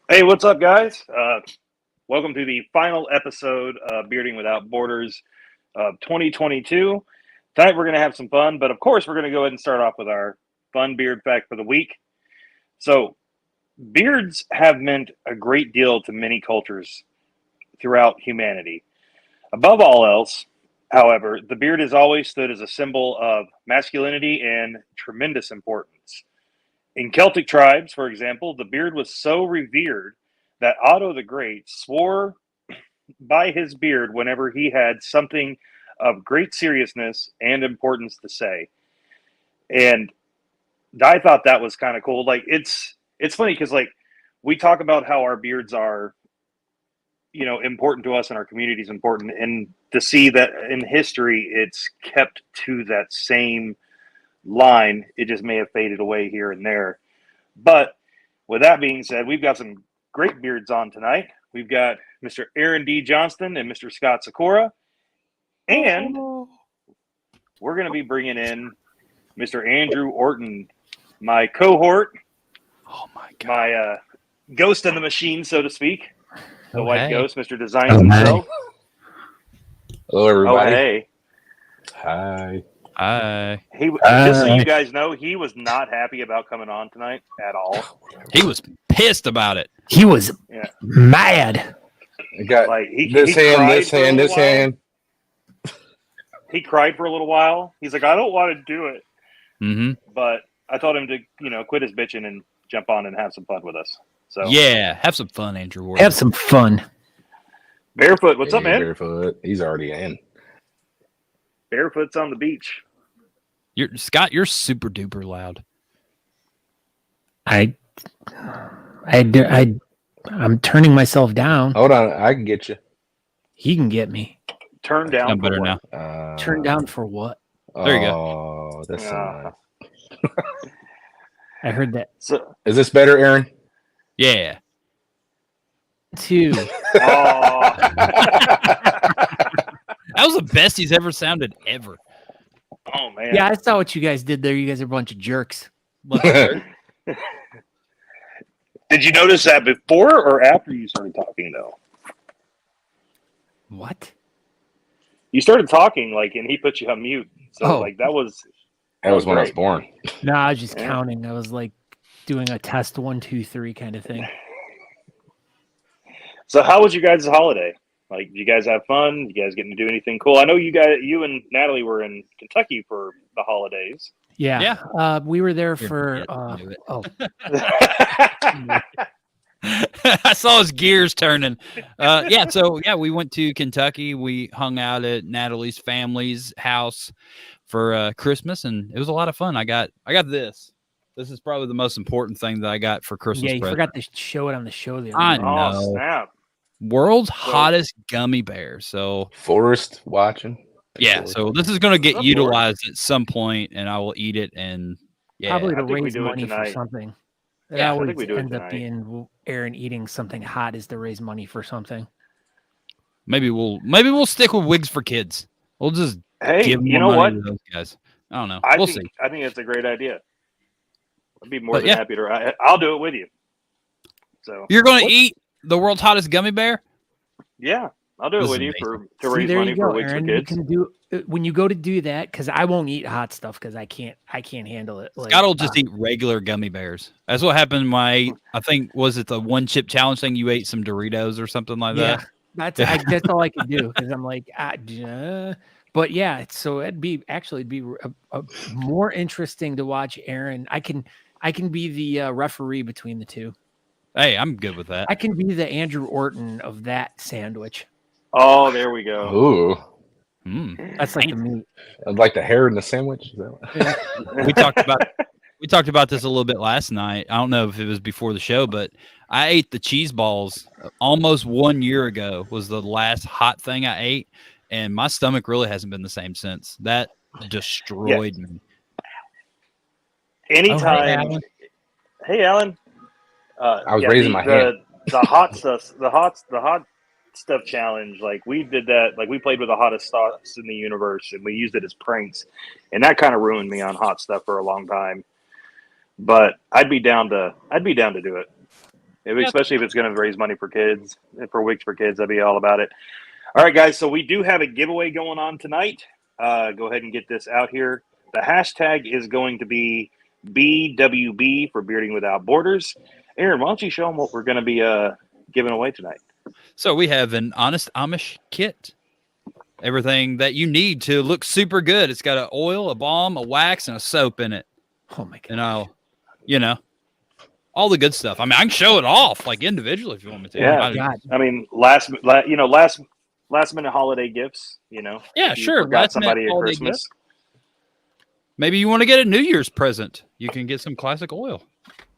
Hey, what's up, guys? Welcome to the final episode of Bearding Without Borders of 2022. Tonight we're going to have some fun, but of course we're going to go ahead and start off with our fun beard fact for the week. So, beards have meant a great deal to many cultures throughout humanity. Above all else, however, the beard has always stood as a symbol of masculinity and tremendous importance. In Celtic tribes, for example, the beard was so revered that Otto the Great swore by his beard whenever he had something of great seriousness and importance to say. And I thought that was kind of cool. Like it's funny because like we talk about how our beards are, important to us and our community is important, and to see that in history it's kept to that same line. It just may have faded away here and there. But with that being said, we've got some great beards on tonight. We've got Mr. Aaron D. Johnston and Mr. Scott Sakura. And we're going to be bringing in Mr. Andrew Orton, my cohort, Oh my god! my ghost in the machine, so to speak. The white hey. ghost, Mr. Designs himself. Hello, everybody. Oh, hey. Hi. Hi. Just so you guys know, he was not happy about coming on tonight at all. He was pissed about it. He was mad. I got Like he this hand, cried this for a hand, little this while. hand. He cried for a little while. He's like, I don't want to do it. Mm-hmm. But I told him to, quit his bitching and jump on and have some fun with us. So Yeah, have some fun, Andrew Ward. Have some fun. Barefoot, what's up, Hey, man? Barefoot. He's already in. Barefoot's on the beach. Scott, you're super duper loud. I'm turning myself down. Hold on, I can get you. He can get me. Turn down. I'm for better what? now. Turn down for what? There you go. Oh, that's so nice. I heard that So, Is this better, Aaron? Yeah. too. That was the best he's ever sounded ever. Oh man. Yeah, I saw what you guys did there. You guys are a bunch of jerks. Did you notice that before or after you started talking though? What? You started talking and he put you on mute. So Oh. that was That was when I was great. born. No, I was just Yeah. counting. I was like doing a test 1, 2, 3 kind of thing. So how was you guys' holiday? Like, did you guys have fun? You guys getting to do anything cool? I know you and Natalie were in Kentucky for the holidays. Yeah. Yeah. We were there You're for. dead. I knew it. Oh, I saw his gears turning. We went to Kentucky. We hung out at Natalie's family's house for Christmas, and it was a lot of fun. I got this. This is probably the most important thing that I got for Christmas. yeah. You present. forgot to show it on the show the other I night. know. Oh snap! World's hottest gummy bear. So Forrest watching. yeah, so this is going to get What's up, utilized at some point, and I will eat it. And yeah, Probably I to think we raise do it money for tonight. something. It Yeah, I always think we do it ends up tonight. being Aaron eating something hot is to raise money for something. maybe we'll stick with Wigs for Kids. We'll just Hey, give you more know money what? to those guys. I don't know. I We'll think see. I think it's a great idea. I'd be more But than yeah. happy to. I'll do it with you. So You're going to What? eat the world's hottest gummy bear? yeah, I'll do it This with is you to See, raise there money you for go, Wigs for Aaron. You Kids. can do when you go to do that because I won't eat hot stuff because I can't handle it. Like, Scott will just eat regular gummy bears. That's what happened when I think, was it the one chip challenge thing? You ate some Doritos or something like yeah, that? that's all I can do because I'm like, but yeah. So it'd be more interesting to watch Aaron. I can be the referee between the two. Hey, I'm good with that. I can be the Andrew Orton of that sandwich. Oh, there we go. Ooh. That's like the meat. I'd like the hair in the sandwich. Is that what- We talked about this a little bit last night. I don't know if it was before the show, but I ate the cheese balls almost 1 year ago. Was the last hot thing I ate, and my stomach really hasn't been the same since. That destroyed me. Anytime. Hey, Alan. I was raising my hand. The hot stuff challenge. Like we did that. Like we played with the hottest sauce in the universe, and we used it as pranks, and that kind of ruined me on hot stuff for a long time. But I'd be down to do it. especially if it's going to raise money for kids, for Wigs for Kids. I'd be all about it. All right, guys. So we do have a giveaway going on tonight. Go ahead and get this out here. The hashtag is going to be BWB for Bearding Without Borders. Aaron, why don't you show them what we're going to be giving away tonight? So we have an Honest Amish kit. Everything that you need to look super good. It's got an oil, a balm, a wax, and a soap in it. Oh my god! And all the good stuff. I mean, I can show it off like individually if you want me to. Yeah. I mean, last minute holiday gifts. Yeah, sure. Got somebody at Christmas. Gift. Maybe you want to get a New Year's present. You can get some classic oil.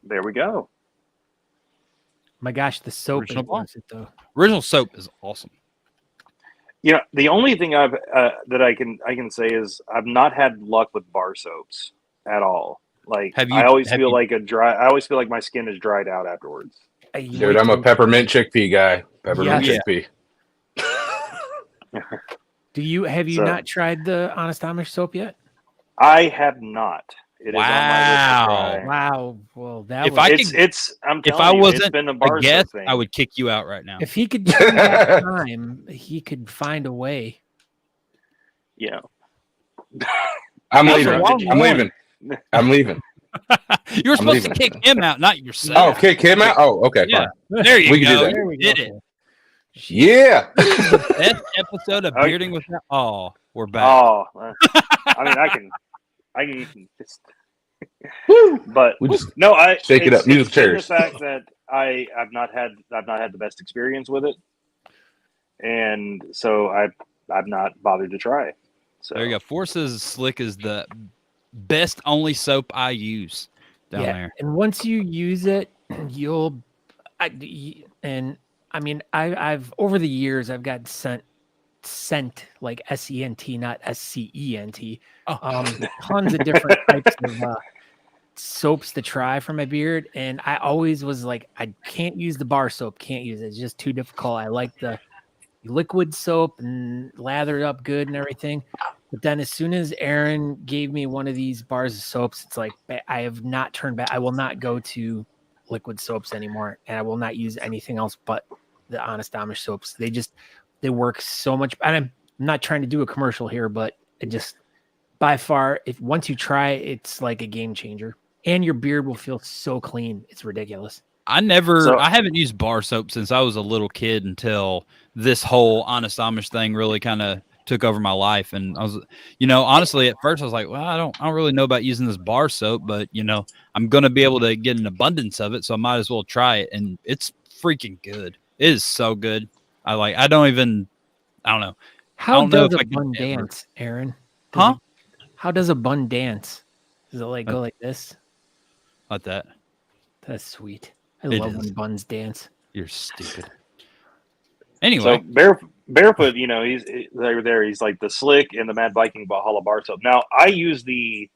There we go. My gosh, the soap Original is worth it though. Original soap is awesome. The only thing that I can say is I've not had luck with bar soaps at all. Like I always feel like my skin is dried out afterwards. Dude, I'm a peppermint chickpea guy. Peppermint chickpea. Have you not tried the Honest Amish soap yet? I have not. It is on my list to try. Wow. Well, if I wasn't a guest, I would kick you out right now. If he could turn back time, he could find a way. Yeah. I'm leaving. You were supposed to kick him out, not yourself. Oh, kick him out? Oh, okay. Yeah. Fine. There you we go. Can do that. You did it. Yeah. Best episode of Bearding with that. Oh, we're back. Oh, I mean, I can just. But I shake it up. Music chairs. The fact that I've not had the best experience with it, and so I've not bothered to try. So there you go. Forces Slick is the best only soap I use down there. And once you use it, I've over the years I've got scent like SENT, not SCENT. Tons of different types of soaps to try for my beard, and I always was like, I can't use the bar soap, can't use it. It's just too difficult. I like the liquid soap and lather it up good and everything. But then as soon as Aaron gave me one of these bars of soaps, it's like I have not turned back. I will not go to liquid soaps anymore, and I will not use anything else but the Honest Amish soaps. They work so much. And I'm not trying to do a commercial here, but it just by far, once you try it, it's like a game changer, and your beard will feel so clean. It's ridiculous. I haven't used bar soap since I was a little kid until this whole Honest Amish thing really kind of took over my life. And I was, honestly, at first I was like, well, I don't really know about using this bar soap, but I'm going to be able to get an abundance of it. So I might as well try it. And it's freaking good. It is so good. I don't know. How does a bun dance, Aaron? How does a bun dance? Does it go like this? Like that. That's sweet. I love when buns dance. You're stupid. Anyway. So Barefoot, he's there. He's like the Slick and the Mad Viking Valhalla bar soap. Now, I use the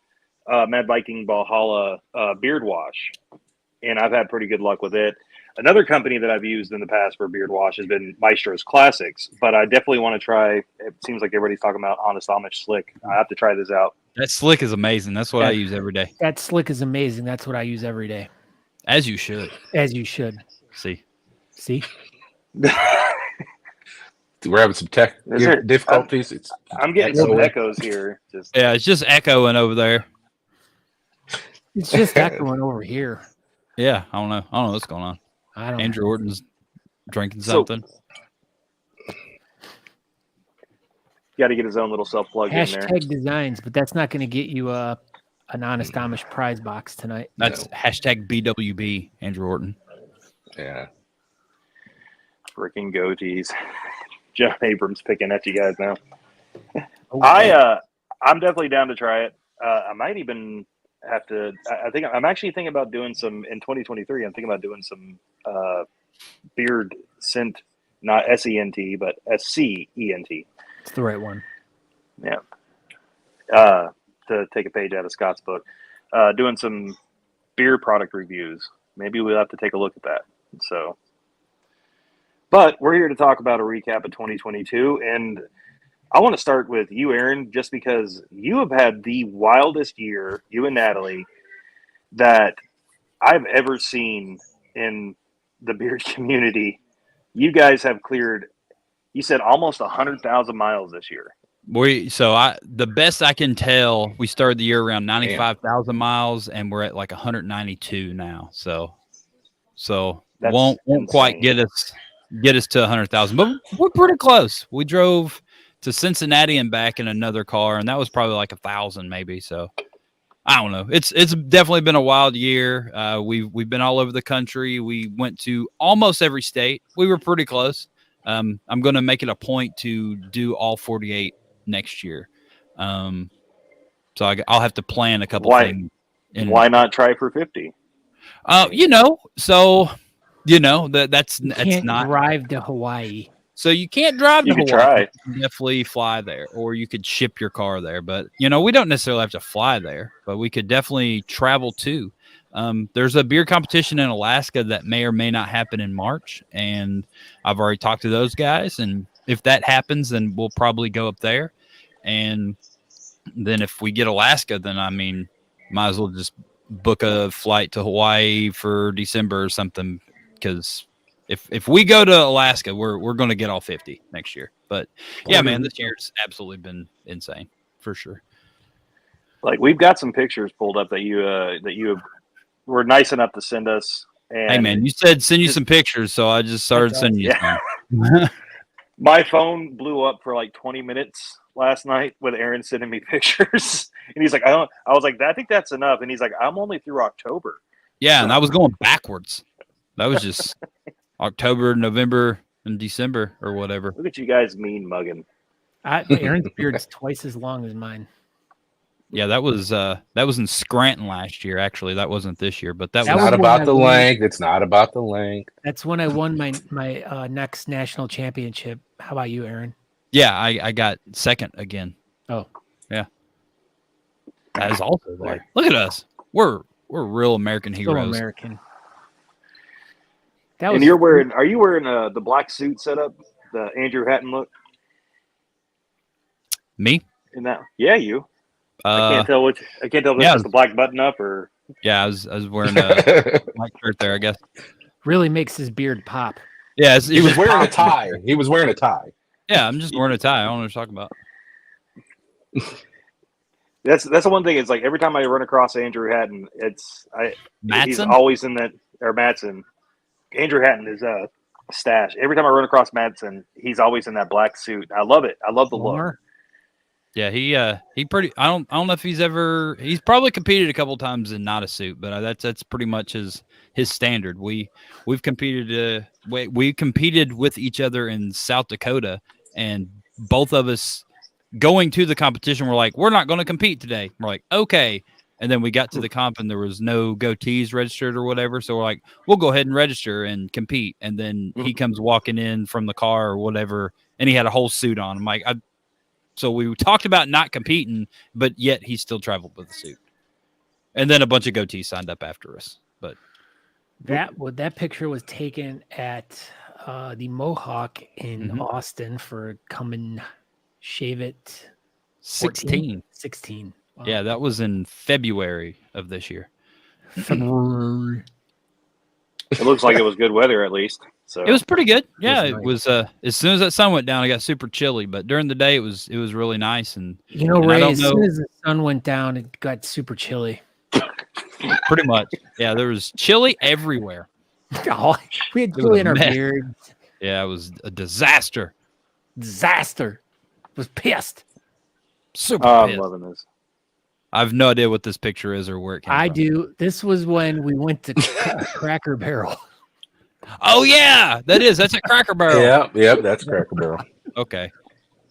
Mad Viking Valhalla beard wash, and I've had pretty good luck with it. Another company that I've used in the past for beard wash has been Maestro's Classics, but I definitely want to try. It seems like everybody's talking about Honest Amish Slick. I have to try this out. That Slick is amazing. That's what I use every day. That Slick is amazing. That's what I use every day. As you should. As you should. See? We're having some tech difficulties. I'm getting some echoes here. It's just echoing over there. It's just echoing over here. Yeah, I don't know what's going on. Andrew Orton's drinking something. Got to get his own little self-plug in there. Hashtag designs, but that's not going to get you an Honest Amish prize box tonight. That's hashtag BWB, Andrew Orton. Yeah. Freaking goatees. John Abrams picking at you guys now. I'm definitely down to try it. I might even have to. I'm actually thinking about doing some in 2023. I'm thinking about doing some beard scent, not SENT, but SCENT. It's the right one. Yeah. To take a page out of Scott's book, doing some beer product reviews. Maybe we'll have to take a look at that. So, but we're here to talk about a recap of 2022, and I want to start with you, Aaron, just because you have had the wildest year, you and Natalie, that I've ever seen in the beard community, you guys have cleared, you said almost 100,000 miles this year. The best I can tell, we started the year around 95,000 miles, and we're at like 192 now. So That's won't quite get us to 100,000, but we're pretty close. We drove to Cincinnati and back in another car, and that was probably like 1,000 maybe. So I don't know. It's definitely been a wild year. We've been all over the country. We went to almost every state. We were pretty close. I'm going to make it a point to do all 48 next year. So I'll have to plan a couple things. Why not try for 50? That's not drive to Hawaii. So you can't drive to Hawaii. Try. You can definitely fly there, or you could ship your car there. But we don't necessarily have to fly there, but we could definitely travel too. There's a beer competition in Alaska that may or may not happen in March, and I've already talked to those guys. And if that happens, then we'll probably go up there. And then if we get Alaska, then might as well just book a flight to Hawaii for December or something, because if we go to Alaska, we're going to get all 50 next year. But yeah, man, this year's absolutely been insane for sure. Like, we've got some pictures pulled up that you were nice enough to send us. And hey man, you said send you some pictures, so I just started sending you some. My phone blew up for like 20 minutes last night with Aaron sending me pictures, and he's like, I was like, I think that's enough, and he's like, I'm only through October. Yeah, and I was going backwards. That was just October, November, and December or whatever. Look at you guys mean mugging. Aaron's beard's twice as long as mine. Yeah, that was in Scranton last year. Actually, that wasn't this year, but It's not about the length. It's not about the length. That's when I won my next national championship. How about you, Aaron? Yeah, I got second again. Oh, yeah. That is also there. Look at us. We're real American heroes. Still American. And are you wearing the black suit setup, the Andrew Hatton look? Me? In that? Yeah, you. I can't tell if it's the black button up or. Yeah, I was wearing a white shirt there, I guess. Really makes his beard pop. Yeah, he was wearing a tie. He was wearing a tie. Yeah, I'm just wearing a tie. I don't know what you're talking about. That's the one thing. It's like every time I run across Andrew Hatton, he's always in that, or Madsen. Andrew Hatton is a stash. Every time I run across Madsen, he's always in that black suit. I love it. I love the look. Yeah, he pretty. I don't know if he's probably competed a couple times in not a suit, but that's pretty much his standard. We've competed we competed with each other in South Dakota, and both of us going to the competition were like, we're not going to compete today. We're like, okay. And then we got to the comp and there was no goatees registered or whatever. So we're like, we'll go ahead and register and compete. And then he comes walking in from the car or whatever, and he had a whole suit on. I'm like, so we talked about not competing, but yet he still traveled with a suit. And then a bunch of goatees signed up after us. But that picture was taken at the Mohawk in Austin for Come and Shave It 16. 16. Wow. Yeah, that was in February of this year. February. It looks like it was good weather at least. So it was pretty good. Yeah, it was. As soon as that sun went down, it got super chilly. But during the day, it was really nice. And Ray, as soon as the sun went down, it got super chilly. Pretty much. Yeah, there was chili everywhere. We had chili in our beards. Yeah, it was a disaster. Was pissed. Super pissed. I'm loving this. I have no idea what this picture is or where it came from. I do. This was when we went to Cracker Barrel. Oh yeah, that's at Cracker Barrel. Yep, that's Cracker Barrel. Okay.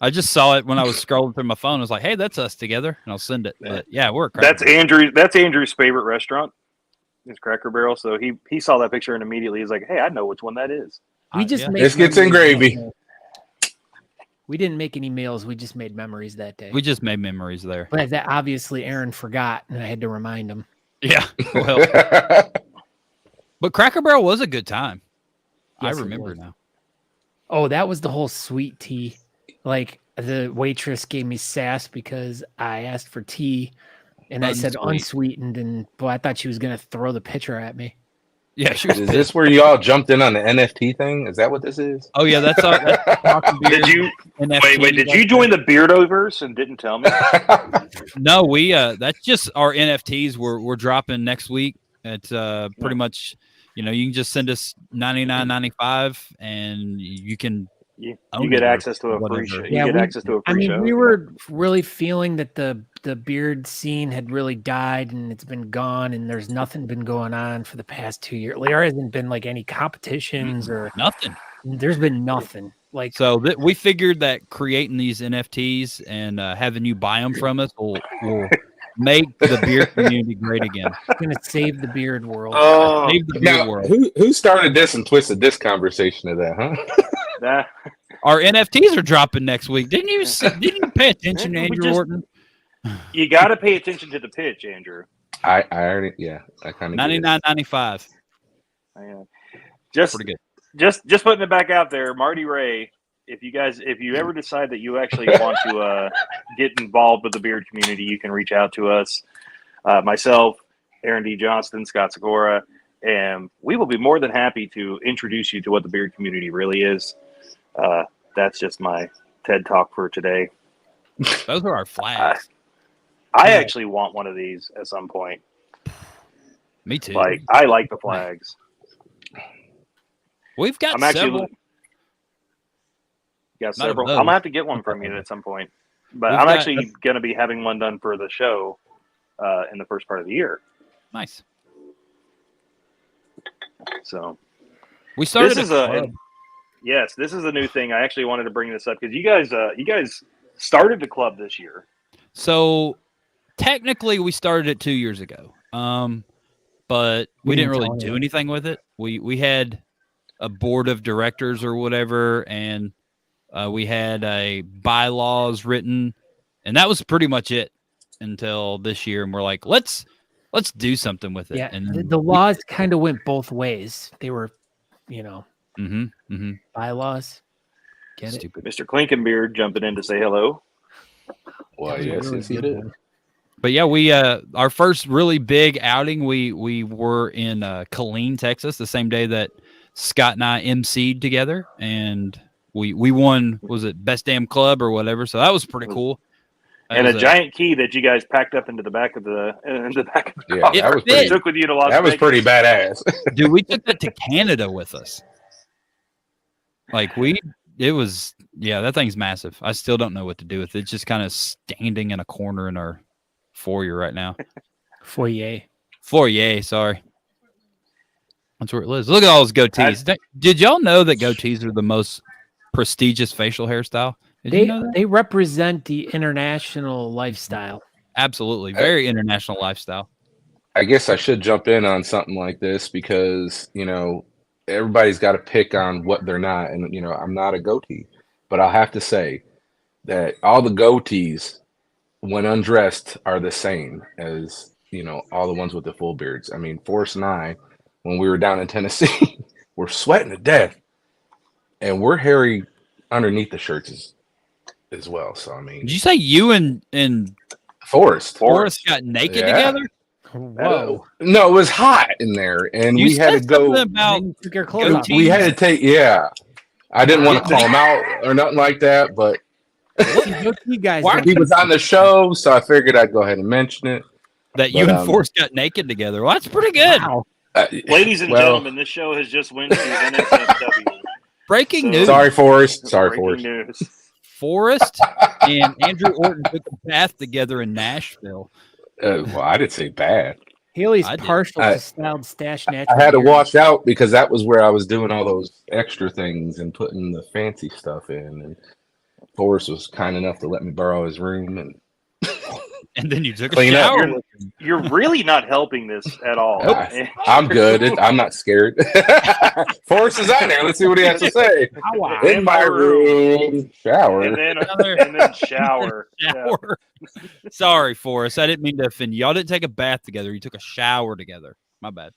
I just saw it when I was scrolling through my phone. I was like, hey, that's us together, and I'll send it. But yeah, we're at Cracker Barrel. That's Andrew's favorite restaurant. Is Cracker Barrel. So he saw that picture and immediately he's like, hey, I know which one that is. We just made biscuits and gravy. We didn't make any meals. We just made memories that day. We just made memories there. But that obviously Aaron forgot, and I had to remind him. Yeah. Well, but Cracker Barrel was a good time. Yes, I remember now. Oh, that was the whole sweet tea. Like the waitress gave me sass because I asked for tea, and I said unsweetened, and boy, I thought she was gonna throw the pitcher at me. Yeah, she was Is pissed. this where y'all jumped in on the NFT thing? Is that what this is? Oh yeah, that's Talking Beard Did you NFT. wait? Did you join the Beardoverse and didn't tell me? No, we that's just our NFTs. We're dropping next week. It's pretty much, you can just send us $99.95 and you can You own get it or access to a free whatever. show. Yeah, You get we- access to a I free mean, show. we were really feeling that the beard scene had really died and it's been gone, and there's nothing been going on for the past 2 years. There hasn't been like any competitions or Nothing. there's been nothing. Like, So we figured that creating these NFTs and having you buy them from us will make the beer community great again. gonna save the beard world. Oh, Save the beer Now, world. who started this and twisted this conversation to that, huh? that, Our NFTs are dropping next week. Didn't you pay attention, We Andrew just- Orton? you got to pay attention to the pitch, Andrew. I already, I kind of $99.95. Yeah. Just Pretty good. just putting it back out there, Marty Ray. If you ever decide that you actually want to get involved with the beard community, you can reach out to us. Myself, Aaron D. Johnston, Scott Segura, and we will be more than happy to introduce you to what the beard community really is. That's just my TED Talk for today. Those are our flags. I actually want one of these at some point. Me too. Like, I like the flags. We've got I'm actually several. got Not several. of those. I'm gonna have to get one from you at some point. But We've I'm got- actually gonna be having one done for the show in the first part of the year. Nice. So We started this is a club. and yes, this is a new thing. I actually wanted to bring this up because you guys started the club this year. So technically we started it 2 years ago. But we didn't really do anything with it. We had a board of directors or whatever, and we had a bylaws written, and that was pretty much it until this year. And we're like, let's do something with it. Yeah, And the laws kind of went both ways. They were, mm-hmm. bylaws. Get it? Stupid. Mr. Klinkenbeard jumping in to say hello. Well, That was yes, really yes, it good, is. man. But yeah, we our first really big outing, we were in Killeen, Texas, the same day that Scott and I emceed together, and we won. Was it best damn club or whatever? So that was pretty cool. That And a was giant key that you guys packed up into the back of the Yeah, car. that was It pretty. Took with you to Las That was Vegas. pretty badass. dude, we took that to Canada with us. Like that thing's massive. I still don't know what to do with it. It's just kind of standing in a corner in our foyer right now. Foyer, sorry. That's where it lives. Look at all those goatees. Did y'all know that goatees are the most prestigious facial hairstyle? Did you know that? They represent the international lifestyle. Absolutely. Very international lifestyle. I guess I should jump in on something like this because, everybody's got to pick on what they're not. And, I'm not a goatee, but I'll have to say that all the goatees, when undressed, are the same as, all the ones with the full beards. I mean, Forrest and I, when we were down in Tennessee, we're sweating to death and we're hairy underneath the shirts as well. So, I mean, Did you say you and Forrest. Forrest got naked Yeah. together? Whoa! No, it was hot in there and You we had to said go. something about And then you took your clothes off. goatee. We had to take, I didn't want to call him out or nothing like that, but You guys, Why- are- he was on the show, so I figured I'd go ahead and mention it. that you But, and Forrest got naked together. Well, that's pretty good. Wow. Ladies and Well, gentlemen, this show has just went to NSFW. Breaking So- news. Sorry, Forrest. Sorry, Breaking Forrest. news. Forrest and Andrew Orton took a bath together in Nashville. Well, I didn't say bad. Haley's I did. partial I- to styled stash I natural. had to hair. wash out because that was where I was doing all those extra things and putting the fancy stuff in. And Forrest was kind enough to let me borrow his room and And then you took a Clean up. shower. You're, you're really not helping this at all. Nope. I'm good. I'm not scared. Forrest is on there. Let's see what he has to say. Wow. In my room, shower. And then Another- shower. Yeah. Shower. Sorry, Forrest. I didn't mean to offend you. Y'all didn't take a bath together. You took a shower together. My bad.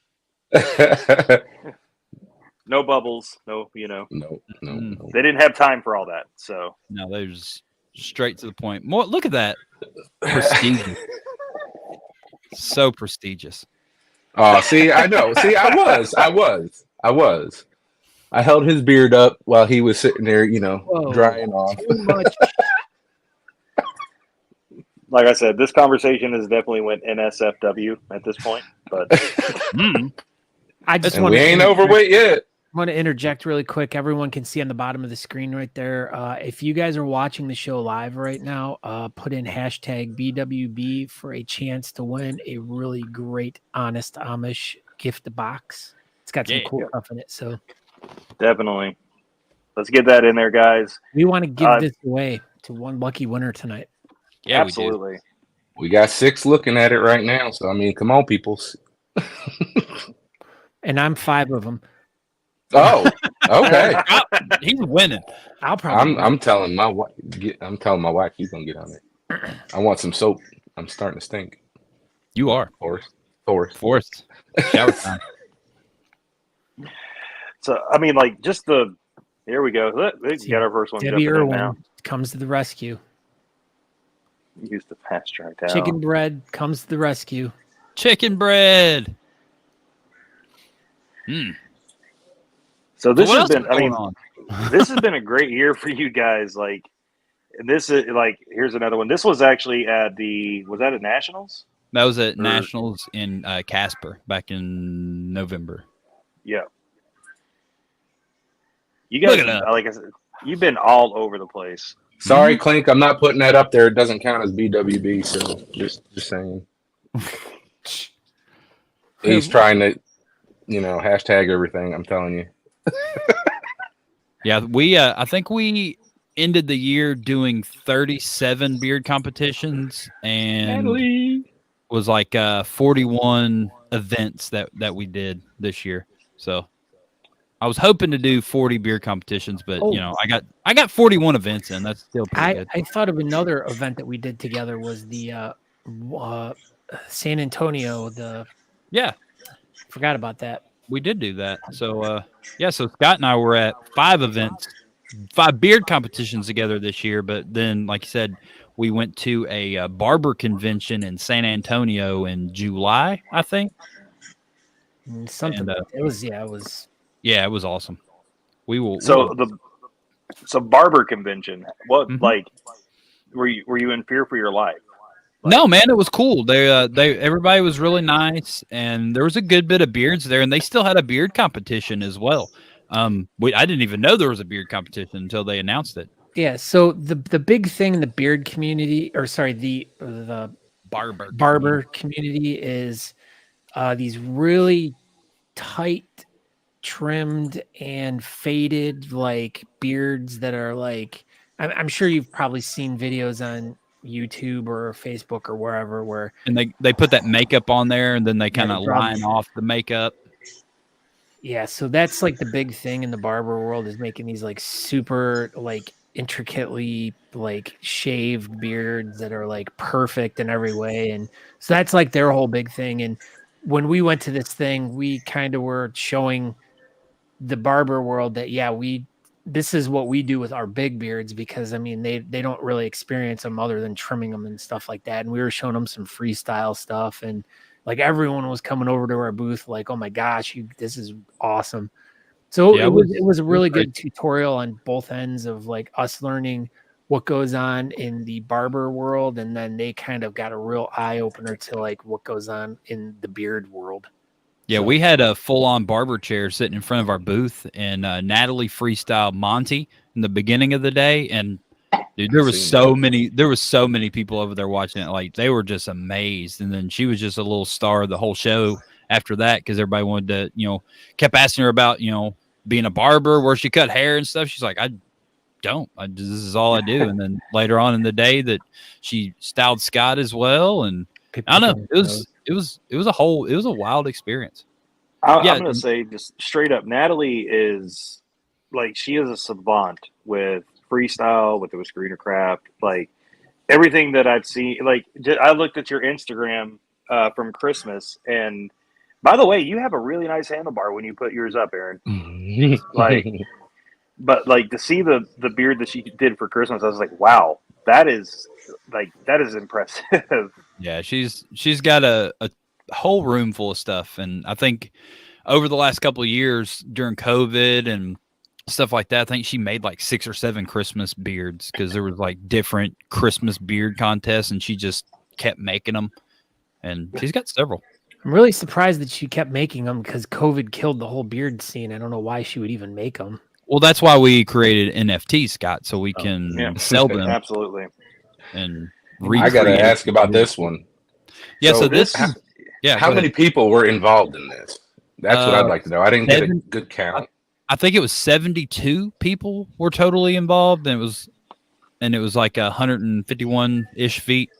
No bubbles. No, No. they didn't have time for all that. So No, they was straight to the point. More. Look at that. Prestigious. So prestigious. Oh, see, I know. See, I was. I held his beard up while he was sitting there, Whoa, drying off. too much. Like I said, this conversation has definitely went NSFW at this point. But I just And want we ain't overweight yet. want to interject really quick. Everyone can see on the bottom of the screen right there. If you guys are watching the show live right now, put in hashtag BWB for a chance to win a really great Honest Amish gift box. It's got some cool stuff in it. So definitely, let's get that in there, guys. we want to give this away to one lucky winner tonight. Yeah, Absolutely. We got 6 looking at it right now. So, I mean, come on, peoples. And I'm 5 of them. Oh, okay. He's winning. I'll probably. I'm telling my wife. I'm telling my wife he's gonna get on it. I want some soap. I'm starting to stink. You are Forced. shower time. So I mean, like, just here we go. We got our first one. Debbie jumping in now. Irwin comes to the rescue. Used to fast track down. Chicken bread comes to the rescue. Chicken bread. So this What has else been. is I mean, going on? this has been a great year for you guys. Like, and this is like, here's another one. This was actually at was that at Nationals? That was at Nationals in Casper back in November. Yeah. You guys, Look at that. like I said, you've been all over the place. Sorry, Clink. I'm not putting that up there. It doesn't count as BWB. So just saying. He's trying to, hashtag everything. I'm telling you. Yeah, we I think we ended the year doing 37 beard competitions and was like 41 events that we did this year. So I was hoping to do 40 beer competitions, but I got 41 events in. That's still pretty good. I thought of another event that we did together was the San Antonio. Forgot about that. We did do that. So so Scott and I were at 5 events, 5 beard competitions together this year. But then, like you said, we went to a barber convention in San Antonio in July, I think. Something. It was. Yeah, it was awesome. So barber convention. What like were you in fear for your life? No, man, it was cool. They everybody was really nice, and there was a good bit of beards there, and they still had a beard competition as well. I didn't even know there was a beard competition until they announced it. Yeah. So the big thing in the beard community, the barber community is these really tight, trimmed and faded like beards that are like. I'm sure you've probably seen videos on YouTube or Facebook or wherever and they put that makeup on there and then they kind of line off the makeup. Yeah, so that's like the big thing in the barber world is making these like super like intricately like shaved beards that are like perfect in every way. And so that's like their whole big thing. And when we went to this thing, we kind of were showing the barber world that this is what we do with our big beards because I mean they don't really experience them other than trimming them and stuff like that. And we were showing them some freestyle stuff and like everyone was coming over to our booth like, oh my gosh, this is awesome. So it was a really good tutorial on both ends of like us learning what goes on in the barber world, and then they kind of got a real eye opener to like what goes on in the beard world. Yeah, we had a full-on barber chair sitting in front of our booth, and Natalie freestyled Monty in the beginning of the day, and dude, there was so many people over there watching it. Like they were just amazed, and then she was just a little star of the whole show after that because everybody wanted to, kept asking her about, being a barber, where she cut hair and stuff. She's like, this is all I do. And then later on in the day, that she styled Scott as well, and I don't know, it was a wild experience. I'm going to say just straight up, Natalie is like, she is a savant with freestyle, with screener craft, like everything that I've seen. Like I looked at your Instagram from Christmas, and by the way, you have a really nice handlebar when you put yours up, Aaron. But like to see the beard that she did for Christmas, I was like, wow, that is impressive. Yeah, she's got a whole room full of stuff. And I think over the last couple of years during COVID and stuff like that, I think she made like 6 or 7 Christmas beards because there was like different Christmas beard contests, and she just kept making them. And she's got several. I'm really surprised that she kept making them because COVID killed the whole beard scene. I don't know why she would even make them. Well, that's why we created NFT, Scott, so we can sell them Absolutely. and I got to ask about this one. Yeah, so this is how many people were involved in this? That's what I'd like to know. I didn't get a good count. I think it was 72 people were totally involved, and it was like 151-ish feet.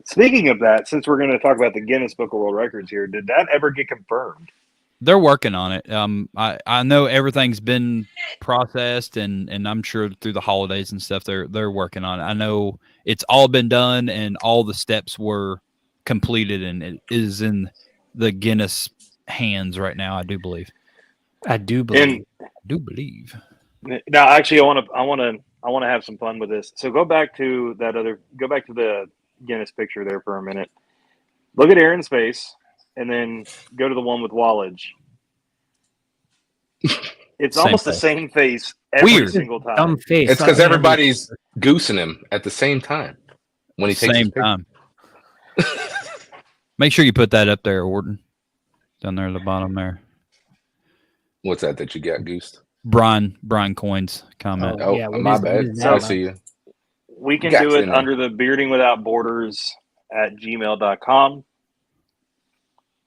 Speaking of that, since we're going to talk about the Guinness Book of World Records here, did that ever get confirmed? They're working on it. I know everything's been processed, and I'm sure through the holidays and stuff, they're working on it. I know it's all been done, and all the steps were completed, and it is in the Guinness hands right now. I do believe. Now, actually, I want to have some fun with this. So go back to the Guinness picture there for a minute. Look at Aaron's face, and then go to the one with Wallage. It's almost the same face every single time. Dumb face. It's because everybody's goosing him at the same time when he takes his picture. Make sure you put that up there, Orton, down there at the bottom there. What's that you got goosed? Brian Coins comment. Oh, yeah, my bad. I see you. We can do it under the Bearding Without Borders at gmail.com.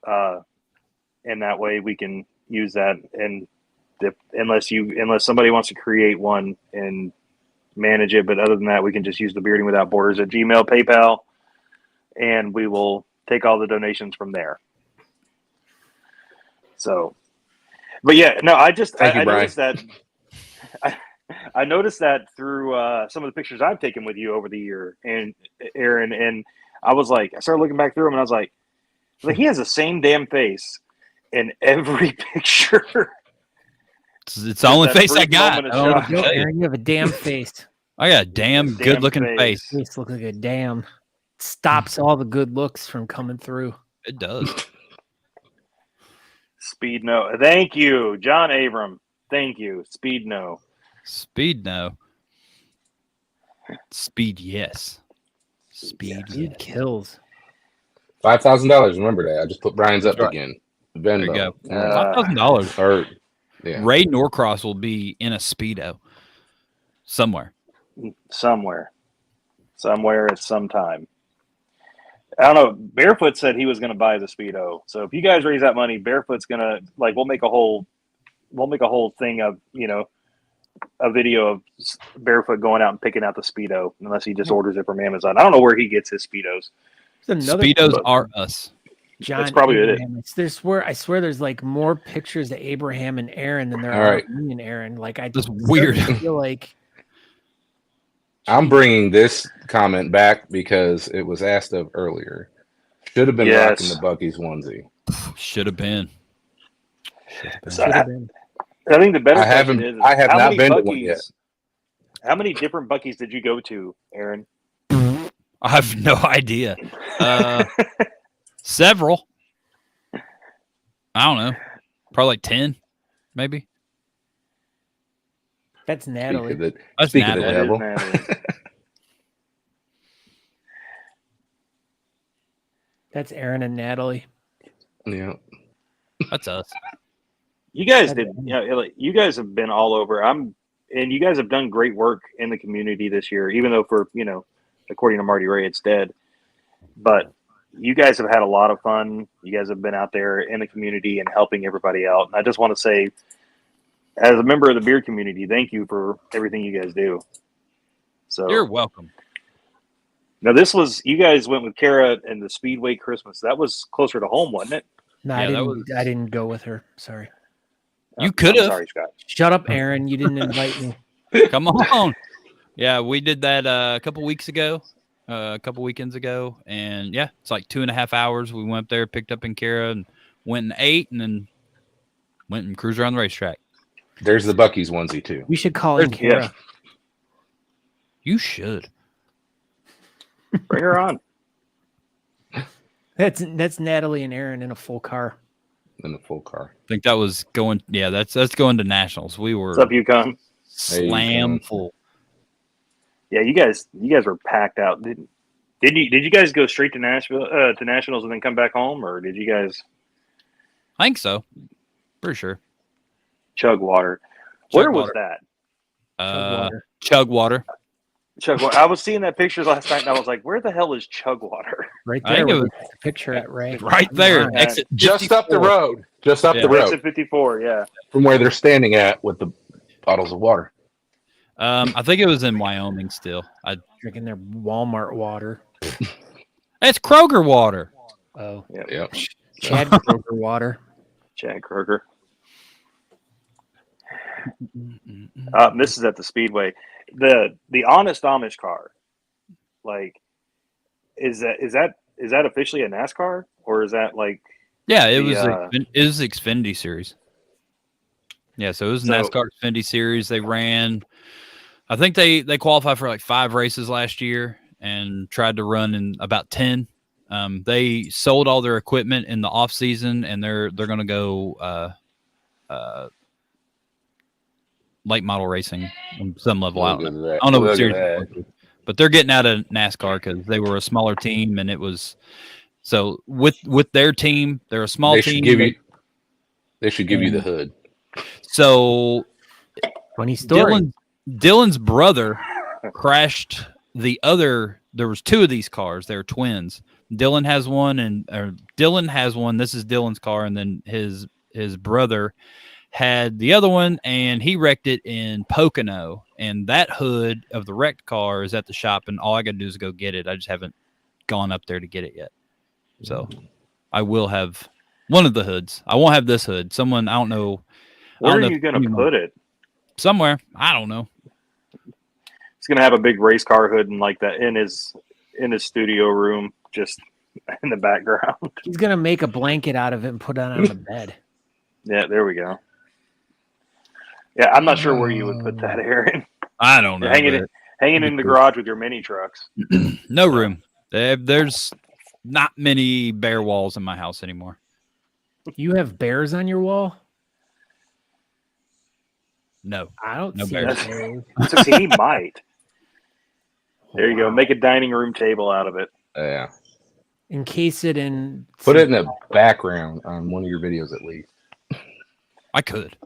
And that way we can use that. And unless somebody wants to create one and manage it, but other than that, we can just use the Bearding Without Borders at Gmail, PayPal, and we will take all the donations from there. So, but yeah, no, I noticed that. I noticed that through some of the pictures I've taken with you over the year, and Aaron, and I started looking back through them, and I was like, he has the same damn face in every picture. It's the only face I got. Aaron, you have a damn face. I got a damn good-looking face. Face looks like a damn. Stops all the good looks from coming through. It does. Speed no. Thank you, John Abram. Thank you. Speed no. Speed no. Speed yes. Speed kills. $5,000. Remember that. I just put Brian's up again. Venmo. There you go. $5,000. Yeah. Ray Norcross will be in a Speedo somewhere at some time. I don't know. Barefoot said he was going to buy the Speedo. So if you guys raise that money, Barefoot's going to we'll make a whole thing of, a video of Barefoot going out and picking out the Speedo, unless he just orders it from Amazon. I don't know where he gets his Speedos. Speedos are us. John, that's probably Abraham. I swear there's more pictures of Abraham and Aaron than there are of me and Aaron. That's weird. I feel like I'm bringing this comment back because it was asked of earlier. Should have been rocking the Buc-ee's onesie. Should have been. I think the better question is I have not been to one yet. How many different Buc-ee's did you go to, Aaron? I have no idea. Several. I don't know. Probably like 10, maybe. That's Natalie. Speak of the devil. That's Aaron and Natalie. Yeah. That's us. You guys you guys have been all over. And you guys have done great work in the community this year, even though according to Marty Ray, it's dead. But you guys have had a lot of fun. You guys have been out there in the community and helping everybody out. And I just want to say, as a member of the beer community, thank you for everything you guys do. So you're welcome. Now, you guys went with Kara and the Speedway Christmas. That was closer to home, wasn't it? No, I didn't go with her. Sorry. You could have. Sorry, Scott. Shut up, Aaron. You didn't invite me. Come on. Yeah, we did that a couple weekends ago. And yeah, it's like 2.5 hours. We went up there, picked up in Kara, and went and ate, and then went and cruised around the racetrack. There's the Buc-ee's onesie, too. We should call in Kara. Yeah. You should. Bring her on. That's Natalie and Aaron in a full car. In the full car. I think that was going. Yeah, that's going to nationals. We were What's up, Yukon? slam full. Yeah, you guys were packed out. Did you guys go straight to Nashville to nationals and then come back home, or did you guys I think so, for sure. chug water? Where was that? Chug water. Chug water. I was seeing that pictures last night, and I was like, "Where the hell is chug water?" Right I there. think it with the picture at Ray. Right there, Yeah. exit Just up the 54. road. Just up Yeah. the road Exit 54. Yeah. from where they're standing at with the bottles of water. I think it was in Wyoming still. Drinking their Walmart water. It's Kroger water. Oh, Yep. Chad Kroger water. Chad Kroger. This is at the Speedway. The Honest Amish car, like, is that officially a NASCAR, or is that like? Yeah, it The, was it was the Xfinity series. Yeah, so it was So- NASCAR Xfinity series. They ran, I think they qualified for like 5 races last year and tried to run in about 10. They sold all their equipment in the off season, and they're going to go late model racing on some level. I don't know. I don't know what series, they're going to, but they're getting out of NASCAR because they were a smaller team, and it was so with their team, they're a small They team. should give you. They should give you the hood. So Funny story. Dylan's brother crashed the other. There was 2 of these cars. They're twins. Dylan has one, Dylan has one. This is Dylan's car, and then his brother had the other one, and he wrecked it in Pocono. And that hood of the wrecked car is at the shop, and all I got to do is go get it. I just haven't gone up there to get it yet. So I will have one of the hoods. I won't have this hood. Someone, I don't know. Where are you going to put it? Somewhere. I don't know. He's going to have a big race car hood and like that in his studio room, just in the background. He's gonna make a blanket out of it and put it on the bed. Yeah, there we go. Yeah, I'm not sure where you would put that, Aaron. I don't know. Hanging in the garage with your mini trucks. No room. There's not many bare walls in my house anymore. You have bears on your wall? No. I don't No see bears. bears. So see, he might. There you go. Make a dining room table out of it. Yeah. Encase it in. Put it in the background on one of your videos at least. I could.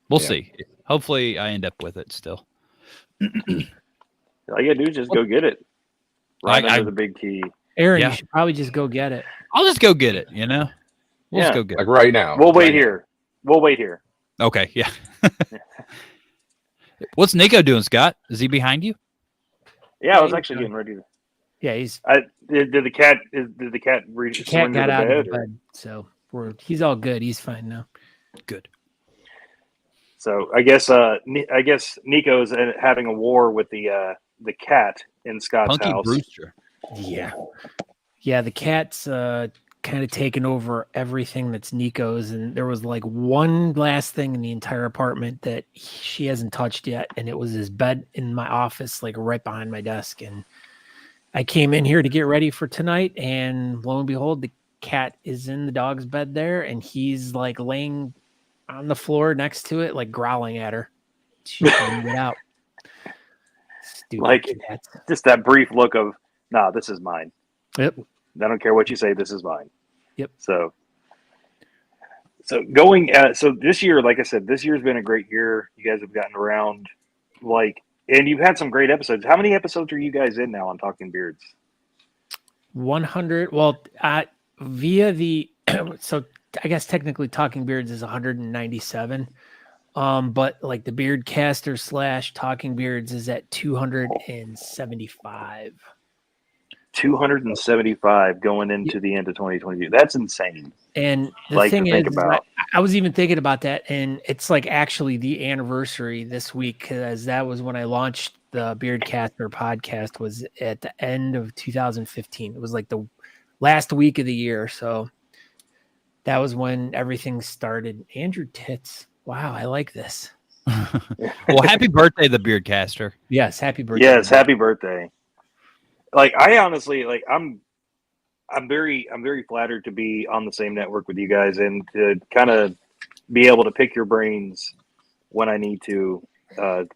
We'll Yeah. see. Hopefully I end up with it still. All you gotta do is just go get it. Right I- under the big key. Aaron, Yeah. you should probably just go get it. I'll just go get it, you know? We'll Yeah. just go get Like right now. We'll wait Right here. We'll wait here. it. Okay, yeah. What's Nico doing, Scott? Is he behind you? Yeah, I was Yeah, actually getting ready to. Yeah, he's Did the cat reach the cat got out of the or- bed, so he's all good. He's fine now. Good. So I guess Nico's having a war with the cat in Scott's Punky house. Brewster. Yeah. The cat's kind of taken over everything that's Nico's, and there was like one last thing in the entire apartment that she hasn't touched yet, and it was his bed in my office, like right behind my desk. And I came in here to get ready for tonight, and lo and behold, the cat is in the dog's bed there, and he's like laying on the floor next to it, like growling at her. She couldn't get out. Stupid Like- cats. Just that brief look of, nah, this is mine. Yep. I don't care what you say, this is mine. Yep. So this year, like I said, this year's been a great year. You guys have gotten around, and you've had some great episodes. How many episodes are you guys in now on Talking Beards? 100. Well, via the so I guess technically Talking Beards is 197. But like the Beardcaster / Talking Beards is at 275. 275 going into the end of 2022. That's insane. And the Like to thing think is, about. I was even thinking about that, and it's like actually the anniversary this week, because that was when I launched the Beardcaster podcast, was at the end of 2015. It was like the last week of the year, so that was when everything started. Andrew Tits. Wow, I like this. Well, happy birthday, the Beardcaster. Yes, happy birthday. Yes, happy birthday. Like I honestly, I I'm very flattered to be on the same network with you guys and to kind of be able to pick your brains when I need to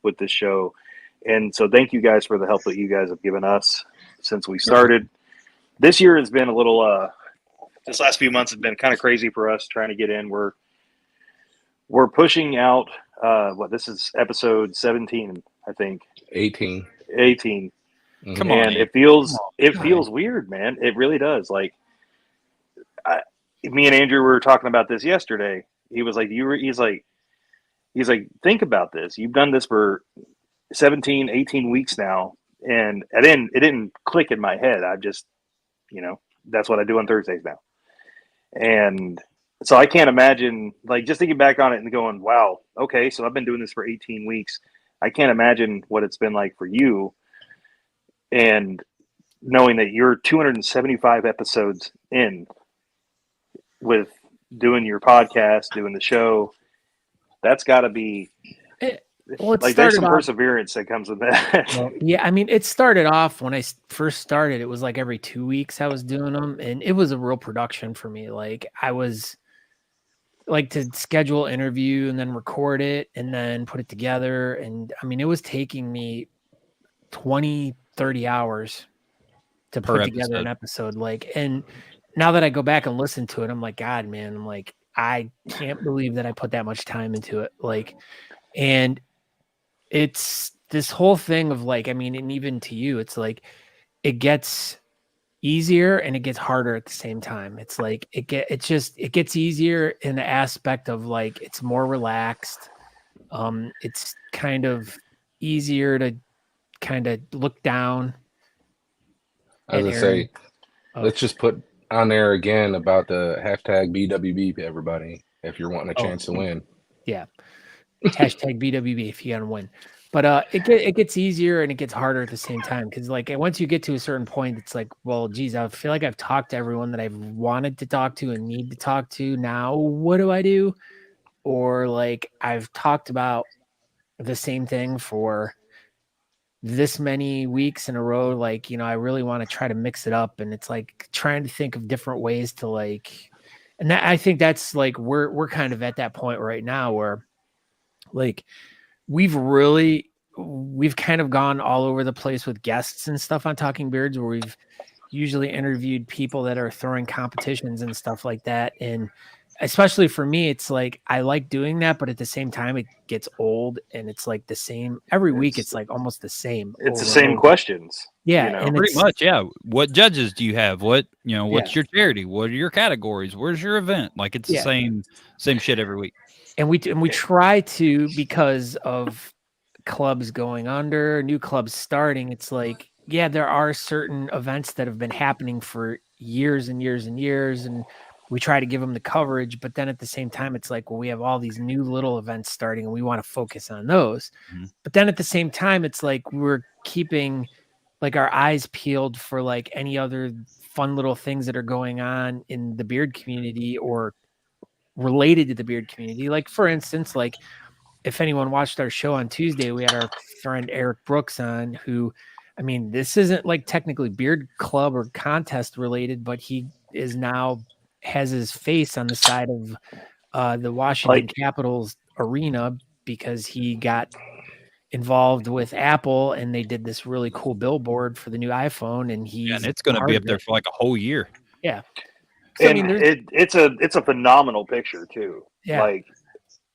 with this show. And so thank you guys for the help that you guys have given us since we started. This year has been a little this last few months have been kind of crazy for us trying to get in. We're pushing out this is episode 17, I think. 18. 18. Come And on, it feels weird, man. It really does. Like me and Andrew were talking about this yesterday. He was like, he's like, think about this. You've done this for 17, 18 weeks now. And it didn't click in my head. I just, that's what I do on Thursdays now. And so I can't imagine, like, just thinking back on it and going, wow, okay, so I've been doing this for 18 weeks. I can't imagine what it's been like for you. And knowing that you're 275 episodes in with doing your podcast, doing the show, that's got to be like there's some perseverance that comes with that. Well, yeah, I mean, it started off when I first started. It was like every 2 weeks I was doing them, and it was a real production for me. Like I was like to schedule interview and then record it and then put it together, and I mean, it was taking me 20, 30 hours to put together an episode. Like, and now that I go back and listen to it, I'm like, God, man, I'm like, I can't believe that I put that much time into it. Like, and it's this whole thing of like, I mean, and even to you, it's like, it gets easier and it gets harder at the same time. It's like, it gets easier in the aspect of like, it's more relaxed. It's kind of easier to kind of look down. I was gonna say, let's just put on there again about the hashtag BWB, everybody, if you're wanting a chance to win. Yeah. Hashtag BWB if you gotta win. But it gets easier and it gets harder at the same time, because like once you get to a certain point, it's like, well, geez, I feel like I've talked to everyone that I've wanted to talk to and need to talk to. Now what do I do? Or like I've talked about the same thing for this many weeks in a row. Like, I really want to try to mix it up, and it's like trying to think of different ways to like, and that, I think that's like we're kind of at that point right now where like we've kind of gone all over the place with guests and stuff on Talking Beards, where we've usually interviewed people that are throwing competitions and stuff like that. And especially for me, it's like, I like doing that, but at the same time it gets old and it's like the same every week. It's like almost the same. It's the same questions. Yeah. And pretty much. Yeah. What judges do you have? What, what's your charity? What are your categories? Where's your event? Like it's the same shit every week. And we try to, because of clubs going under, new clubs starting. It's like, yeah, there are certain events that have been happening for years and years and years, and we try to give them the coverage. But then at the same time, it's like, well, we have all these new little events starting and we want to focus on those. Mm-hmm. But then at the same time, it's like we're keeping like our eyes peeled for like any other fun little things that are going on in the beard community or related to the beard community. Like for instance, like if anyone watched our show on Tuesday, we had our friend Eric Brooks on, who, I mean, this isn't like technically beard club or contest related, but he is now has his face on the side of the Washington Capitals arena because he got involved with Apple and they did this really cool billboard for the new iPhone, and it's going to be up there for like a whole year. Yeah. So, and I mean, it's a phenomenal picture too. Yeah. Like,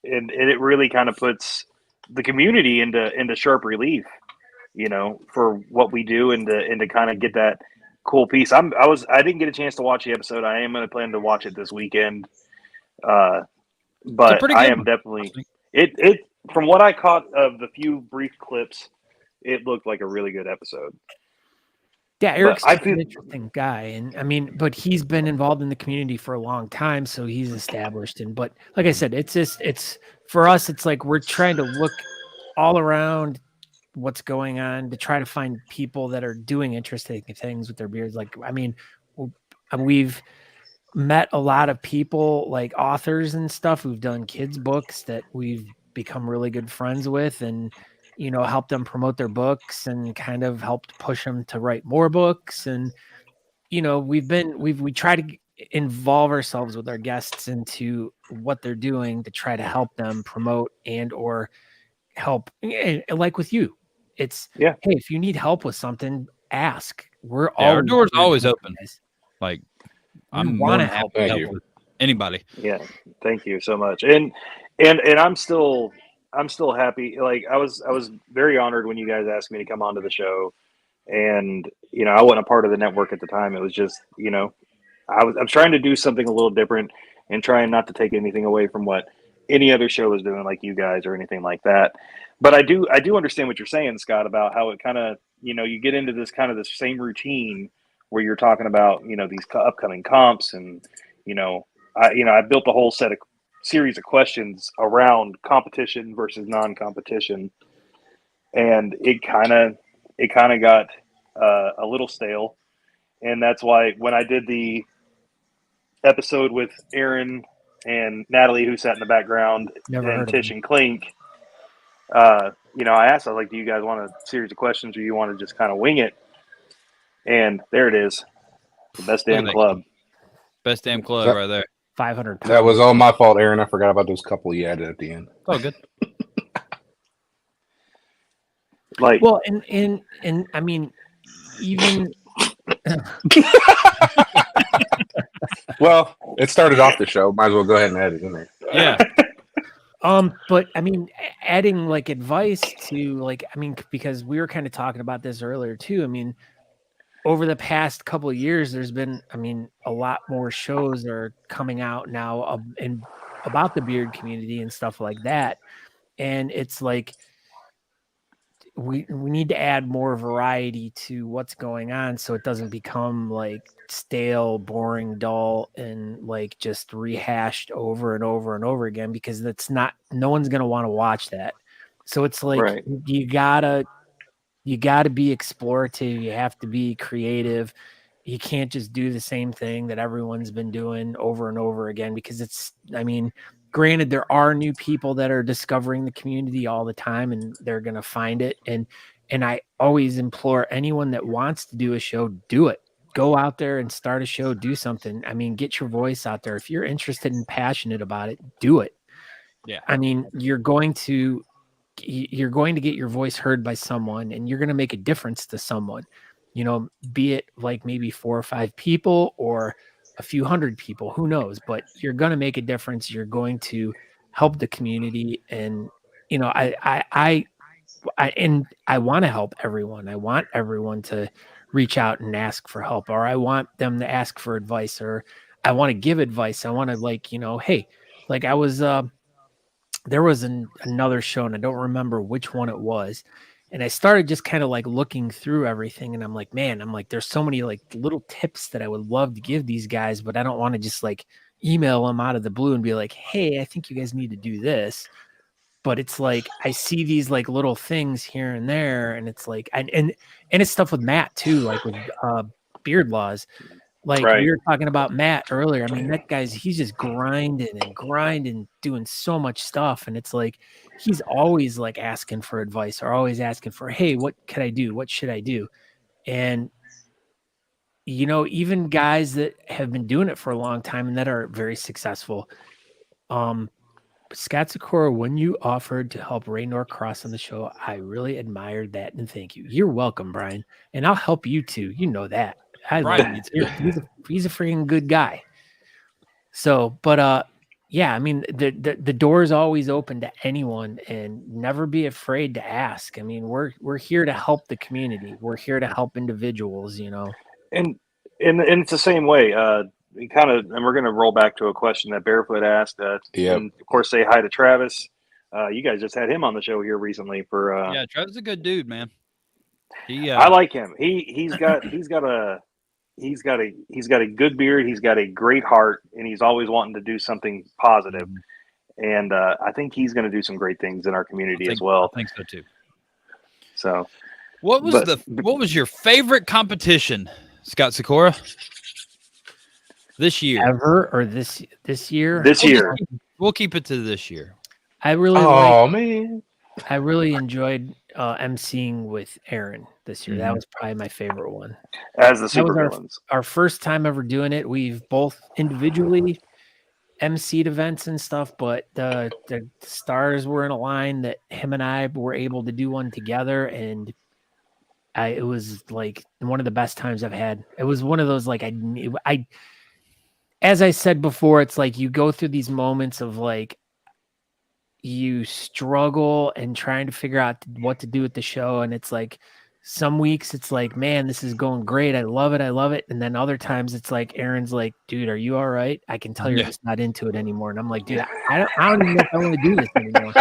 and it really kind of puts the community into sharp relief, for what we do and to kind of get that cool piece. I didn't get a chance to watch the episode. I am going to plan to watch it this weekend. But I am definitely it from what I caught of the few brief clips, it looked like a really good episode. Yeah, Eric's an interesting guy, and I mean, but he's been involved in the community for a long time, so he's established. But like I said, it's for us, it's like we're trying to look all around what's going on to try to find people that are doing interesting things with their beards. Like, I mean, we've met a lot of people, like authors and stuff, who've done kids' books that we've become really good friends with, and help them promote their books and kind of helped push them to write more books. And, we try to involve ourselves with our guests into what they're doing to try to help them promote and or help. Like with you, it's Yeah. hey, if you need help with something, ask. We're our always door's here to always help open. you guys. Like, We I'm wanna more than help. happy to Thank help you. with anybody. Yeah, thank you so much. And I'm still happy. Like I was very honored when you guys asked me to come onto the show. And I wasn't a part of the network at the time. It was just I'm trying to do something a little different and trying not to take anything away from what any other show was doing, like you guys or anything like that. But I do understand what you're saying, Scott, about how it kind of you get into this kind of the same routine where you're talking about these upcoming comps and I built a whole series of questions around competition versus non-competition, and it kind of got a little stale, and that's why when I did the episode with Aaron and Natalie, who sat in the background, Never and heard of Tish them. and Clink, I asked, I was like, do you guys want a series of questions or you want to just kind of wing it? And there it is, the best damn Look at that club. Best damn club That- right there. 500 pounds. That was all my fault, Aaron. I forgot about those couple you added at the end. Oh, good. Like, Well, and I mean, even Well, it started off the show. Might as well go ahead and add it in there. Yeah. but I mean, adding like advice to like, I mean, because we were kind of talking about this earlier too. I mean, over the past couple of years, there's been, I mean, a lot more shows are coming out now about the beard community and stuff like that. And it's like, we need to add more variety to what's going on so it doesn't become like stale, boring, dull, and like just rehashed over and over and over again, because that's not, no one's going to want to watch that. So it's like, Right. you gotta be explorative. You have to be creative. You can't just do the same thing that everyone's been doing over and over again, because it's, I mean, granted, there are new people that are discovering the community all the time and they're going to find it. And I always implore anyone that wants to do a show, do it. Go out there and start a show, do something. I mean, get your voice out there. If you're interested and passionate about it, do it. Yeah. I mean, you're going to get your voice heard by someone, and you're going to make a difference to someone, be it like maybe 4 or 5 people or a few hundred people, who knows, but you're going to make a difference. You're going to help the community. And, I want to help everyone. I want everyone to reach out and ask for help, or I want them to ask for advice, or I want to give advice. I want to hey, like I was, there was another show and I don't remember which one it was. And I started just kind of like looking through everything, and I'm like, there's so many like little tips that I would love to give these guys, but I don't want to just like email them out of the blue and be like, hey, I think you guys need to do this. But it's like, I see these like little things here and there. And it's like, and it's stuff with Matt too, like with Beard Laws. Like Right. we were talking about Matt earlier. I mean, that he's just grinding, doing so much stuff. And it's like, he's always like asking for advice, or always asking for, hey, what can I do? What should I do? And, even guys that have been doing it for a long time and that are very successful. Scott Sakura, when you offered to help Ray Norcross on the show, I really admired that. And thank you. You're welcome, Brian. And I'll help you too. You know that. Brian, He's a freaking good guy. So, but yeah, I mean, the door is always open to anyone, and never be afraid to ask. I mean, we're here to help the community. We're here to help individuals, And it's the same way. We and we're going to roll back to a question that Barefoot asked. Yep. And of course, say hi to Travis. You guys just had him on the show here recently for. yeah, Travis is a good dude, man. I like him. He's got a good beard. He's got a great heart, and he's always wanting to do something positive. And I think he's going to do some great things in our community as well. I think so too. So, what was your favorite competition, Scott Sakura? This year, ever, or this year? This year, we'll keep it to this year. I really Oh man, I really enjoyed emceeing with Aaron this year. That was probably my favorite one. As the That was supervillains. our first time ever doing it. We've both individually emceed events and stuff, but the stars were in a line that him and I were able to do one together, and it was like one of the best times I've had. It was one of those like I as I said before, it's like you go through these moments of like you struggle and trying to figure out what to do with the show, and it's like some weeks it's like, man, this is going great, I love it, and then other times it's like Aaron's like, dude, are you all right? I can tell you're just not into it anymore. And I'm like, dude, I don't even know if I want to do this anymore.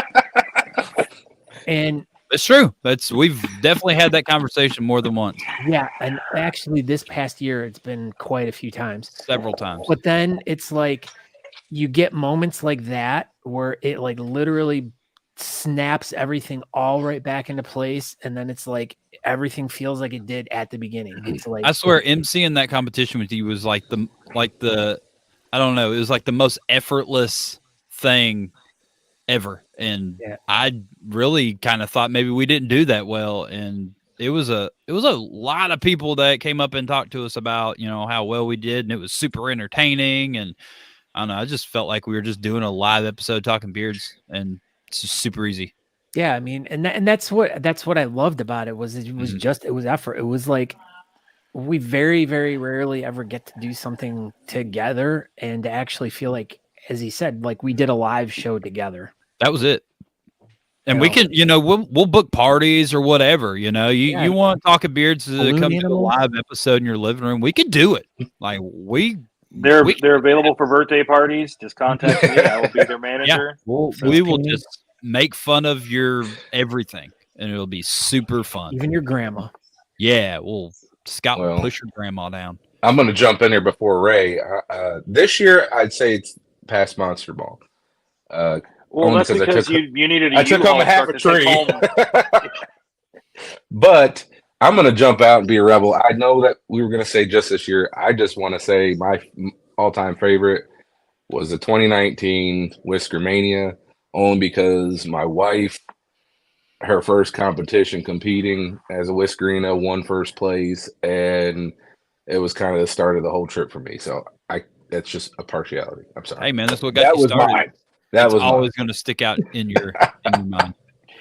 And it's true. We've definitely had that conversation more than once. Yeah, and actually this past year it's been quite a few times. Several times. But then it's like you get moments like that where it like literally snaps everything all right back into place, and then it's like everything feels like it did at the beginning. It's like I swear emceeing that competition with you was like the I don't know, it was like the most effortless thing ever. And I really kind of thought maybe we didn't do that well, and it was a lot of people that came up and talked to us about, you know, how well we did, and it was super entertaining. And I don't know, I just felt like we were just doing a live episode talking beards, and it's just super easy. Yeah, I mean, and that's what I loved about it was it was just it was effort. It was like we very, very rarely ever get to do something together and to actually feel like, as he said, like we did a live show together. That was it. And we can, you know, we'll book parties or whatever, you know, you want Talking Beards to come to a live episode in your living room. We could do it. Like they're available for birthday parties. Just contact me. I will be their manager. Yeah. We will just make fun of your everything, and it'll be super fun. Even your grandma. Yeah. Scott will push your grandma down. I'm going to jump in here before Ray. This year, I'd say it's past Monster Ball. Well, that's because you needed I took home half a tree. But I'm going to jump out and be a rebel. I know that we were going to say just this year. I just want to say my all-time favorite was the 2019 Whisker Mania, only because my wife, her first competition competing as a Whiskerino, won first place, and it was kind of the start of the whole trip for me. So that's just a partiality. I'm sorry. Hey man, that's what got you started. Mine. That was always going to stick out in your mind.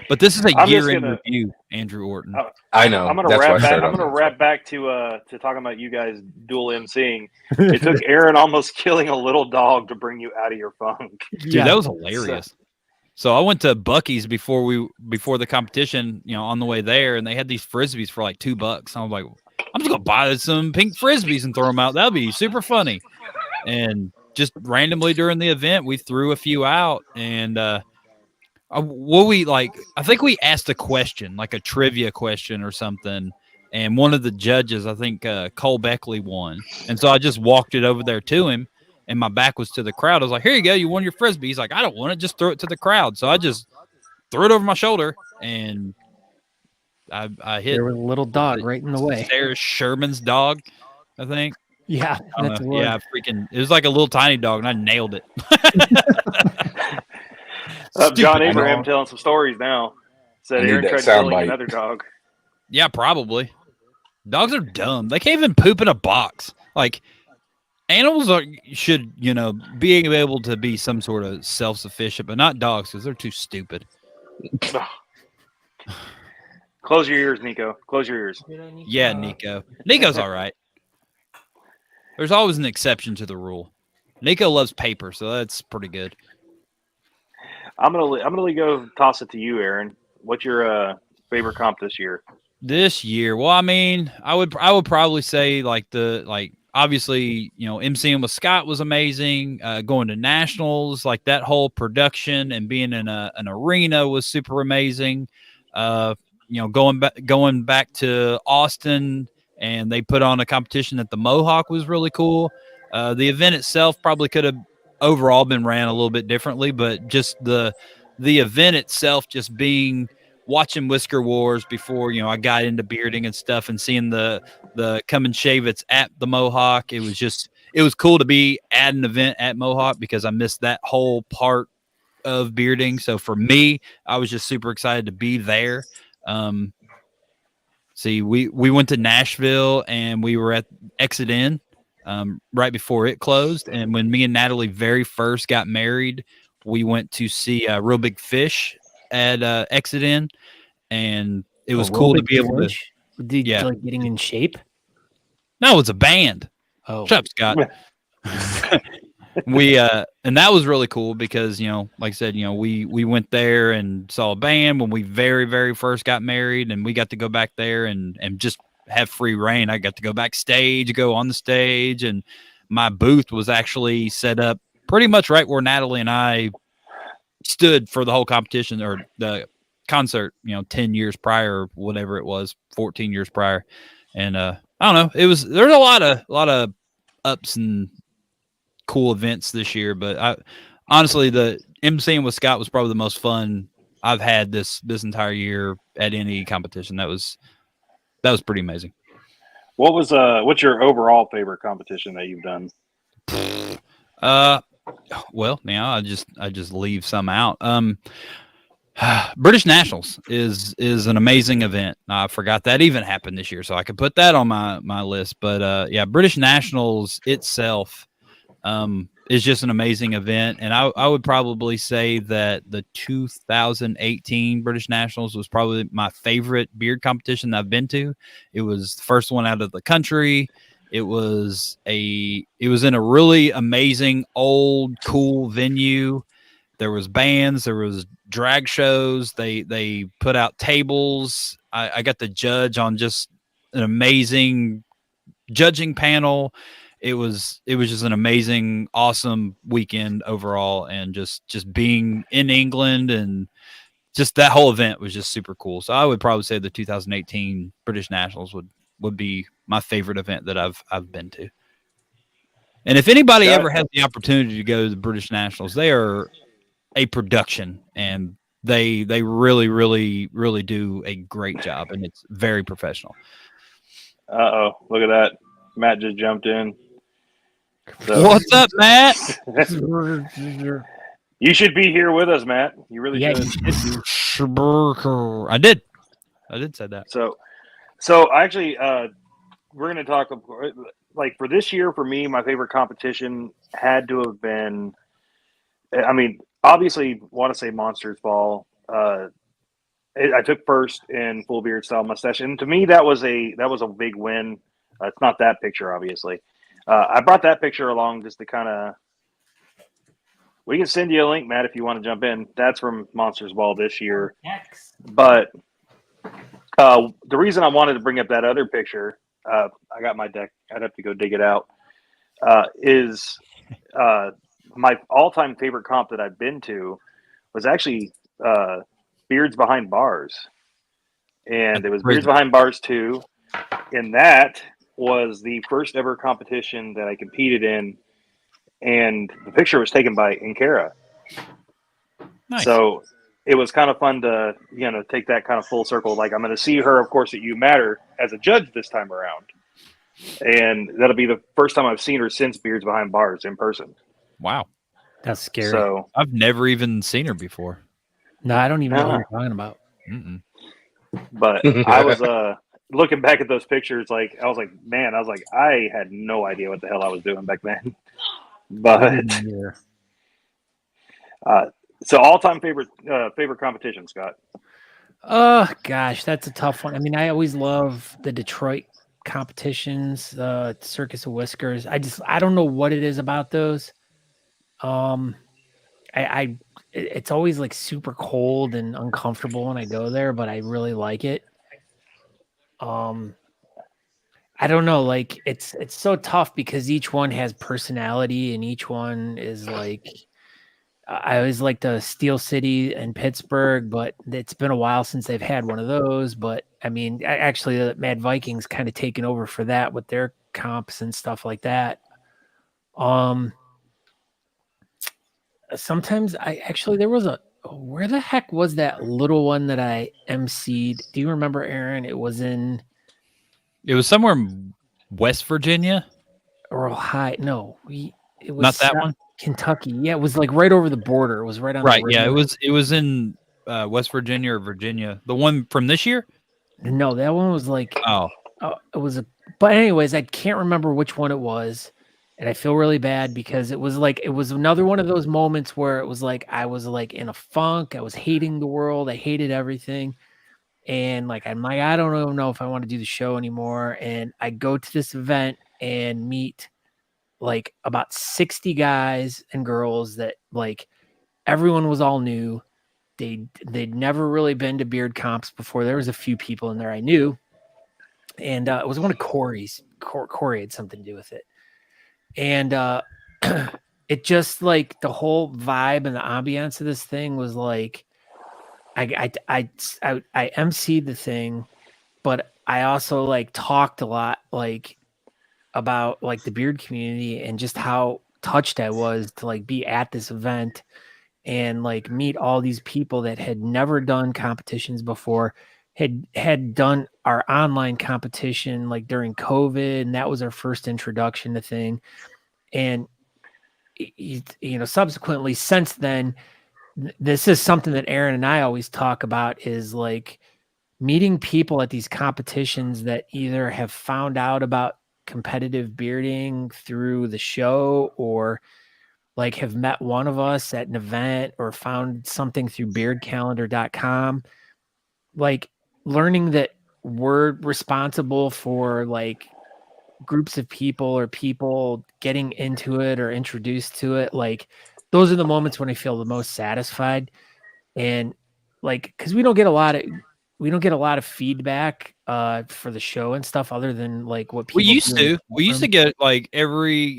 But this is a year in review, Andrew Orton. I know. I'm going to wrap back to talking about you guys dual emceeing. It took Aaron almost killing a little dog to bring you out of your funk. Dude, that was hilarious. So I went to Buc-ee's before the competition, you know, on the way there, and they had these Frisbees for like $2. I was like, I'm just going to buy some pink Frisbees and throw them out. That'll be super funny. And just randomly during the event, we threw a few out, and I think we asked a question, like a trivia question or something, and one of the judges, I think Cole Beckley, won. And so I just walked it over there to him, and my back was to the crowd. I was like, here you go, you won your Frisbee. He's like, I don't want it, just throw it to the crowd. So I just threw it over my shoulder, and I hit. There was a little dog right in the way. Sarah Sherman's dog, I think. Yeah, that's it was like a little tiny dog, and I nailed it. John Abraham telling some stories now. Said Aaron tried killing another dog. Yeah, probably. Dogs are dumb. They can't even poop in a box. Like, animals should, you know, be able to be some sort of self-sufficient, but not dogs because they're too stupid. Close your ears, Nico. Close your ears. Yeah, Nico. Nico's all right. There's always an exception to the rule. Nico loves paper, so that's pretty good. I'm gonna go toss it to you, Aaron. What's your favorite comp this year? This year, well, I mean, I would probably say obviously, you know, emceeing with Scott was amazing. Going to nationals, like that whole production and being in an arena was super amazing. You know, going back to Austin, and they put on a competition at the Mohawk was really cool. The event itself probably could have overall been ran a little bit differently, but just the event itself, just watching Whisker Wars before, you know, I got into bearding and stuff, and seeing the come and shave it's at the Mohawk. It was cool to be at an event at Mohawk because I missed that whole part of bearding. So for me, I was just super excited to be there. See, we went to Nashville and we were at Exit Inn right before it closed. And when me and Natalie very first got married, we went to see Real Big Fish at Exit Inn, and it was cool to be able to. Yeah, like getting in shape. No, it's a band. Oh, shut up, Scott. We and that was really cool because, you know, like I said, you know, we went there and saw a band when we very first got married, and we got to go back there and just have free reign. I got to go backstage, go on the stage, and my booth was actually set up pretty much right where Natalie and I stood for the whole competition or the concert, you know, 10 years prior, whatever it was, 14 years prior. And I don't know, there's a lot of ups and cool events this year, but honestly, the emceeing with Scott was probably the most fun I've had this entire year at any competition. That was pretty amazing. What's your overall favorite competition that you've done? Well, now I just leave some out. British Nationals is an amazing event. I forgot that even happened this year, so I could put that on my list. But yeah, British Nationals itself is just an amazing event, and I would probably say that the 2018 British Nationals was probably my favorite beard competition that I've been to. It was the first one out of the country. It was in a really amazing old cool venue. There was bands, there was drag shows. They put out tables. I got to judge on just an amazing judging panel. It was just an amazing, awesome weekend overall, and just being in England and just that whole event was just super cool. So I would probably say the 2018 British Nationals would be my favorite event that I've been to. And if anybody ever has the opportunity to go to the British Nationals, they are a production, and they really do a great job, and it's very professional. Uh-oh, look at that. Matt just jumped in. So, what's up, Matt? You should be here with us, Matt. You really should. I did say that. So actually, we're going to talk, like, for this year, for me, my favorite competition had to have been, I mean, obviously, want to say Monsters Ball. I took first in full beard style mustache, and to me, that was a big win. It's not that picture, obviously. I brought that picture along just to kind of. We can send you a link, Matt, if you want to jump in. That's from Monsters Ball this year. But the reason I wanted to bring up that other picture, I got my deck. I'd have to go dig it out. Is my all-time favorite comp that I've been to was actually Beards Behind Bars, and it was Beards Behind Bars 2, and that was the first ever competition that I competed in, and the picture was taken by Inkara. Nice. So it was kind of fun to, you know, take that kind of full circle. Like, I'm going to see her, of course, at You Matter as a judge this time around, and that'll be the first time I've seen her since Beards Behind Bars in person. Wow, that's scary. So I've never even seen her before. No, I don't even know what you're talking about. Mm-mm. But I was looking back at those pictures, like I was like, I had no idea what the hell I was doing back then. But so all-time favorite competition, Scott. Oh gosh, that's a tough one. I mean, I always love the Detroit competitions, Circus of Whiskers. I don't know what it is about those. It's always like super cold and uncomfortable when I go there, but I really like it. I don't know, like it's so tough because each one has personality and each one is like, I always like the Steel City and Pittsburgh, but it's been a while since they've had one of those. But I mean, actually the Mad Vikings kind of taken over for that with their comps and stuff like that. Sometimes there was where the heck was that little one that I emceed? Do you remember, Aaron? It was somewhere in West Virginia or Ohio. No, it was not that one. Kentucky. Yeah, it was like right over the border. It was right on Right. the Yeah. river. It was in West Virginia or Virginia. The one from this year. No, that one was like Oh, it was a. But anyways, I can't remember which one it was, and I feel really bad because it was another one of those moments where it was like I was like in a funk. I was hating the world. I hated everything, and like I'm like I don't even know if I want to do the show anymore. And I go to this event and meet like about 60 guys and girls that like everyone was all new. They'd never really been to beard comps before. There was a few people in there I knew, and it was one of Corey's. Corey had something to do with it, and it just like the whole vibe and the ambiance of this thing was like, I emceed the thing, but I also like talked a lot like about like the beard community and just how touched I was to like be at this event and like meet all these people that had never done competitions before, had done our online competition like during COVID, and that was our first introduction to thing. And subsequently since then, this is something that Aaron and I always talk about is like meeting people at these competitions that either have found out about competitive bearding through the show or like have met one of us at an event or found something through beardcalendar.com, like learning that we're responsible for like groups of people or people getting into it or introduced to it. Like those are the moments when I feel the most satisfied. And like, cause we don't get a lot of feedback for the show and stuff other than like what people we used do in to. the We used to forum. get like every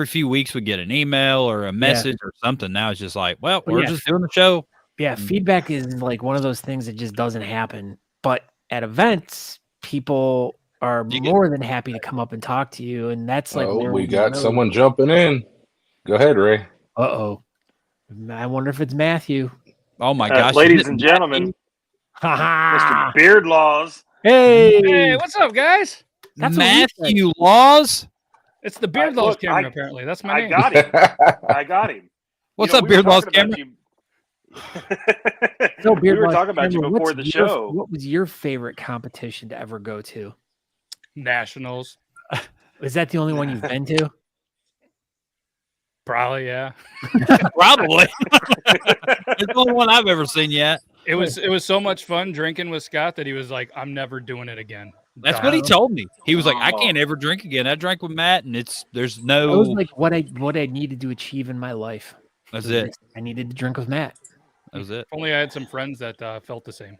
few weeks we'd get an email or a message or something. Now it's just like, well, Well, we're yeah. just doing the show. Yeah, feedback is like one of those things that just doesn't happen. But at events, people are more than happy to come up and talk to you, and that's like where we got really- someone jumping in. Go ahead, Ray. Uh-oh. I wonder if it's Matthew. Oh my gosh, ladies isn't and it gentlemen, Ha ha! Mr. Beard Laws. Hey, Hey, what's up, guys? That's what we Matthew Laws? It's the Beard Laws look, camera, apparently. That's my I name. got him. I got him. What's You know, up, we were Beard Laws talking about camera? you- No, we Beard were Laws talking about you Camera, before what's the your- show. What was your favorite competition to ever go to? Nationals. Is that the only one you've been to? Probably, yeah. Probably. It's the only one I've ever seen yet. It was so much fun drinking with Scott that he was like, I'm never doing it again. That's what he told me. He was like, I Oh. can't ever drink again. I drank with Matt, and there's That no. was like what I needed to achieve in my life. That's it. I needed to drink with Matt. That was it. If only I had some friends that felt the same.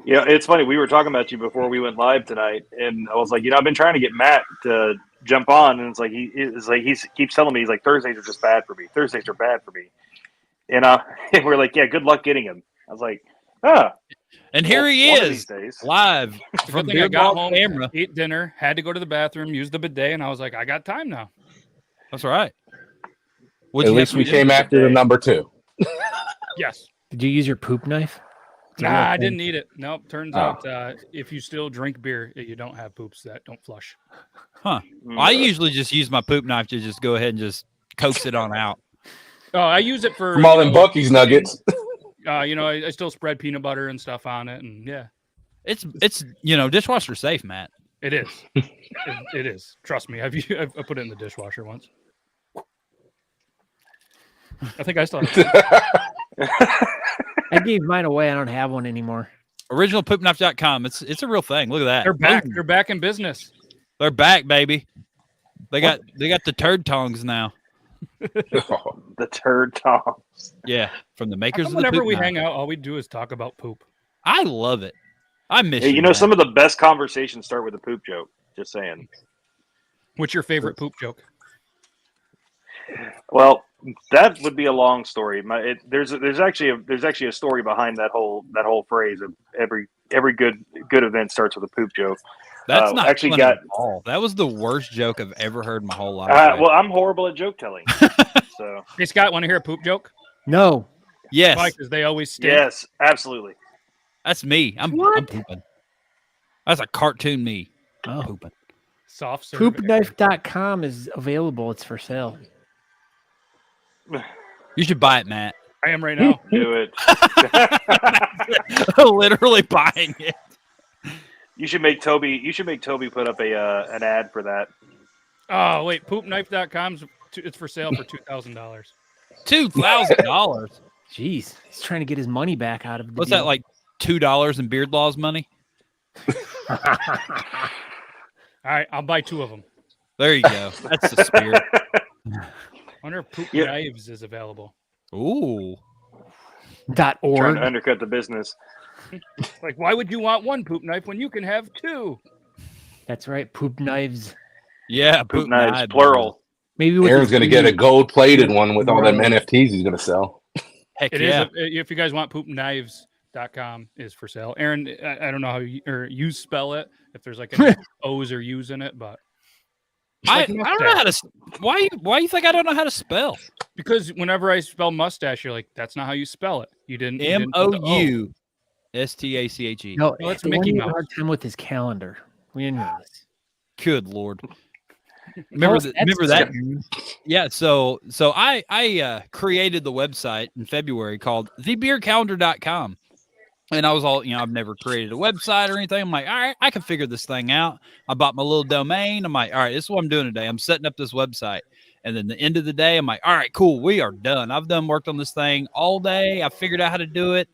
Yeah, it's funny. We were talking about you before we went live tonight, and I was like, I've been trying to get Matt to jump on, and he keeps telling me he's like Thursdays are just bad for me. Thursdays are bad for me, and we're like, yeah, good luck getting him. I was like, And here he one of is, these days. live It's a from good thing I Beard got Laws home, camera. ate dinner, had to go to the bathroom, use the bidet, and I was like, I got time now. That's right. At least we came after the number 2. Yes. Did you use your poop knife? It's a real Nah, I thing. didn't need it. Nope. Turns Oh. out if you still drink beer, you don't have poops that don't flush. I usually just use my poop knife to just go ahead and just coax it on out. Oh, I use it for From all them Bucky's nuggets. I still spread peanut butter and stuff on it, and yeah, It's dishwasher safe, Matt. it is. it is. Trust me. I put it in the dishwasher once. I think I still have I gave mine away. I don't have one anymore. Originalpoopknife.com. It's a real thing. Look at that. They're back. Boom. They're back in business. They're back, baby. They got the turd tongs now. The turd toms. Yeah, from the makers of the Whenever poop we knife. hang out, all we do is talk about poop. I love it. I miss Hey, you. you know, Matt. some of the best conversations start with a poop joke. Just saying. What's your favorite poop joke? Well, that would be a long story. There's actually a story behind that whole phrase of every good event starts with a poop joke. That's not actually funny got- at all. That was the worst joke I've ever heard in my whole life. Well, I'm horrible at joke telling. So Hey, Scott, want to hear a poop joke? No. yes, Why? Because they always stink. yes, absolutely. that's me. I'm What? pooping. That's a cartoon me. Oh. Pooping. Soft serve. Poopknife.com is available. It's for sale. You should buy it, Matt. I am right now. Do it. Literally buying it. You should make Toby put up an ad for that. Oh wait, poopknife.com's it's for sale for $2,000. $2,000. Jeez, he's trying to get his money back out of the What's deal. that, like $2 in Beard Laws money? All right, I'll buy 2 of them. There you go. That's the spirit. Wonder if Poop Yeah. Knives is available. Ooh. .org. Trying to undercut the business. Like, why would you want 1 poop knife when you can have 2? That's right. Poop knives. Yeah, Poop knives, plural. Maybe with Aaron's the going to get a three- gold-plated one with all them NFTs he's going to sell. Heck It yeah. is. If you guys want, poopknives.com is for sale. Aaron, I don't know how you spell it. If there's like any O's or U's in it, but I like don't know how to. Why you think I don't know how to spell? because whenever I spell mustache, you're like, that's not how you spell it. You didn't. you didn't put the O. MOUSTACHE. No, Well, it's the one Mickey you had a Mouse. hard time with his calendar. We didn't know this. Good lord. Tell Remember, us remember that that? Yeah. So I created the website in February called thebeercalendar.com. And I was all, I've never created a website or anything. I'm like, all right, I can figure this thing out. I bought my little domain. I'm like, all right, this is what I'm doing today. I'm setting up this website. And then the end of the day, I'm like, all right, cool. We are done. I've worked on this thing all day. I figured out how to do it.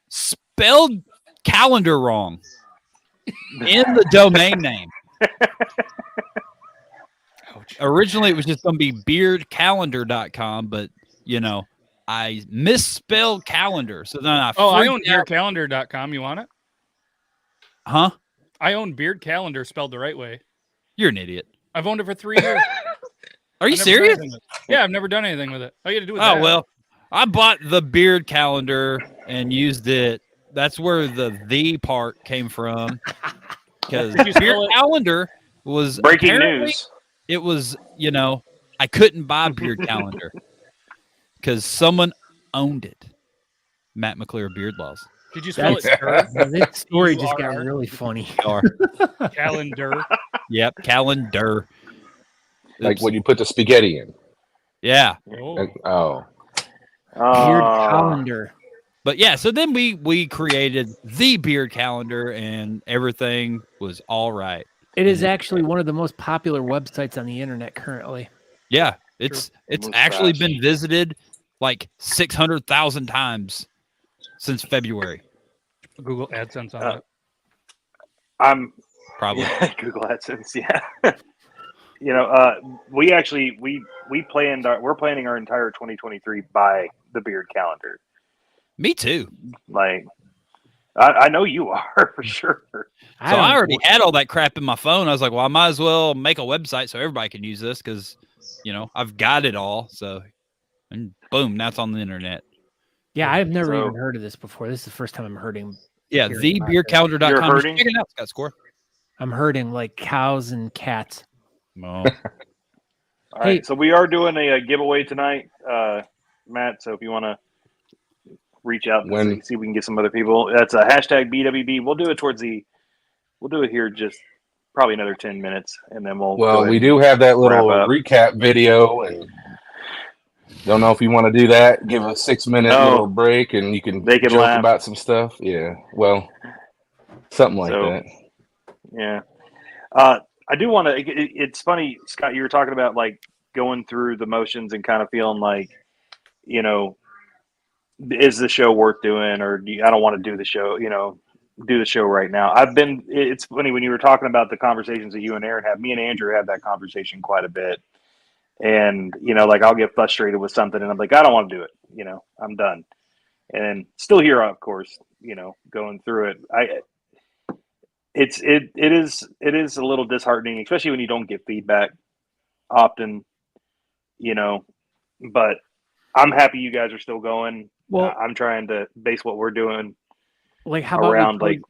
Spelled calendar wrong in the domain name. Ouch. Originally, it was just going to be beardcalendar.com, but, I misspelled calendar. So then I I freaked own out. beardcalendar.com. You want it? Huh? I own Beard Calendar spelled the right way. You're an idiot. I've owned it for 3 years. Are you I've never done serious? anything with it. Yeah, I've never done anything with it. All you got to do is Oh, well, I bought the beard calendar and used it. That's where the part came from. Because Did you beard spell it? calendar was Breaking apparently- news. It was, I couldn't buy beard calendar because someone owned it. Matt McClure Beard Laws. Did you spell it? That's- Sir? This story just got URR. really funny. Calendar. Yep, calendar. Like Oops. when you put the spaghetti in. Yeah. Oh. Like, oh. Beard Uh, calendar. But yeah, so then we created the beard calendar and everything was all right. It is actually one of the most popular websites on the internet currently. Yeah, it's actually been visited like 600,000 times since February, Google AdSense on Uh, it. I'm probably. yeah, Google AdSense. Yeah. We're planning our entire 2023 by the beard calendar. Me too. Like, I know you are for sure. So I already had all that crap in my phone. I was like, well, I might as well make a website so everybody can use this because, I've got it all. So, and boom, now it's on the internet. Yeah, I've never So- even heard of this before. This is the first time I'm hurting. Yeah, Hearing about thebeardcalendar.com. You're You should hurting? check it out, Scott Score. I'm hurting like cows and cats. No. All right, Hey. so we are doing a giveaway tonight, Matt. So if you want to reach out and see if we can get some other people, that's a hashtag BWB. We'll do it here just probably another 10 minutes, and then we'll. Well, go we ahead do have that little wrap up. recap video, and don't know if you want to do that. Give a 6-minute No. little break, and you can They can joke laugh. about some stuff. Yeah, well, something like So- that. Yeah. I do want to. It's funny, Scott. You were talking about like going through the motions and kind of feeling like, is the show worth doing, or I don't want to do the show. Do the show right now. It's funny when you were talking about the conversations that you and Aaron have. Me and Andrew have that conversation quite a bit, and like I'll get frustrated with something, and I'm like, I don't want to do it. I'm done, and still here, of course. Going through it. It is a little disheartening, especially when you don't get feedback often, but I'm happy you guys are still going. Well, I'm trying to base what we're doing like how about around we like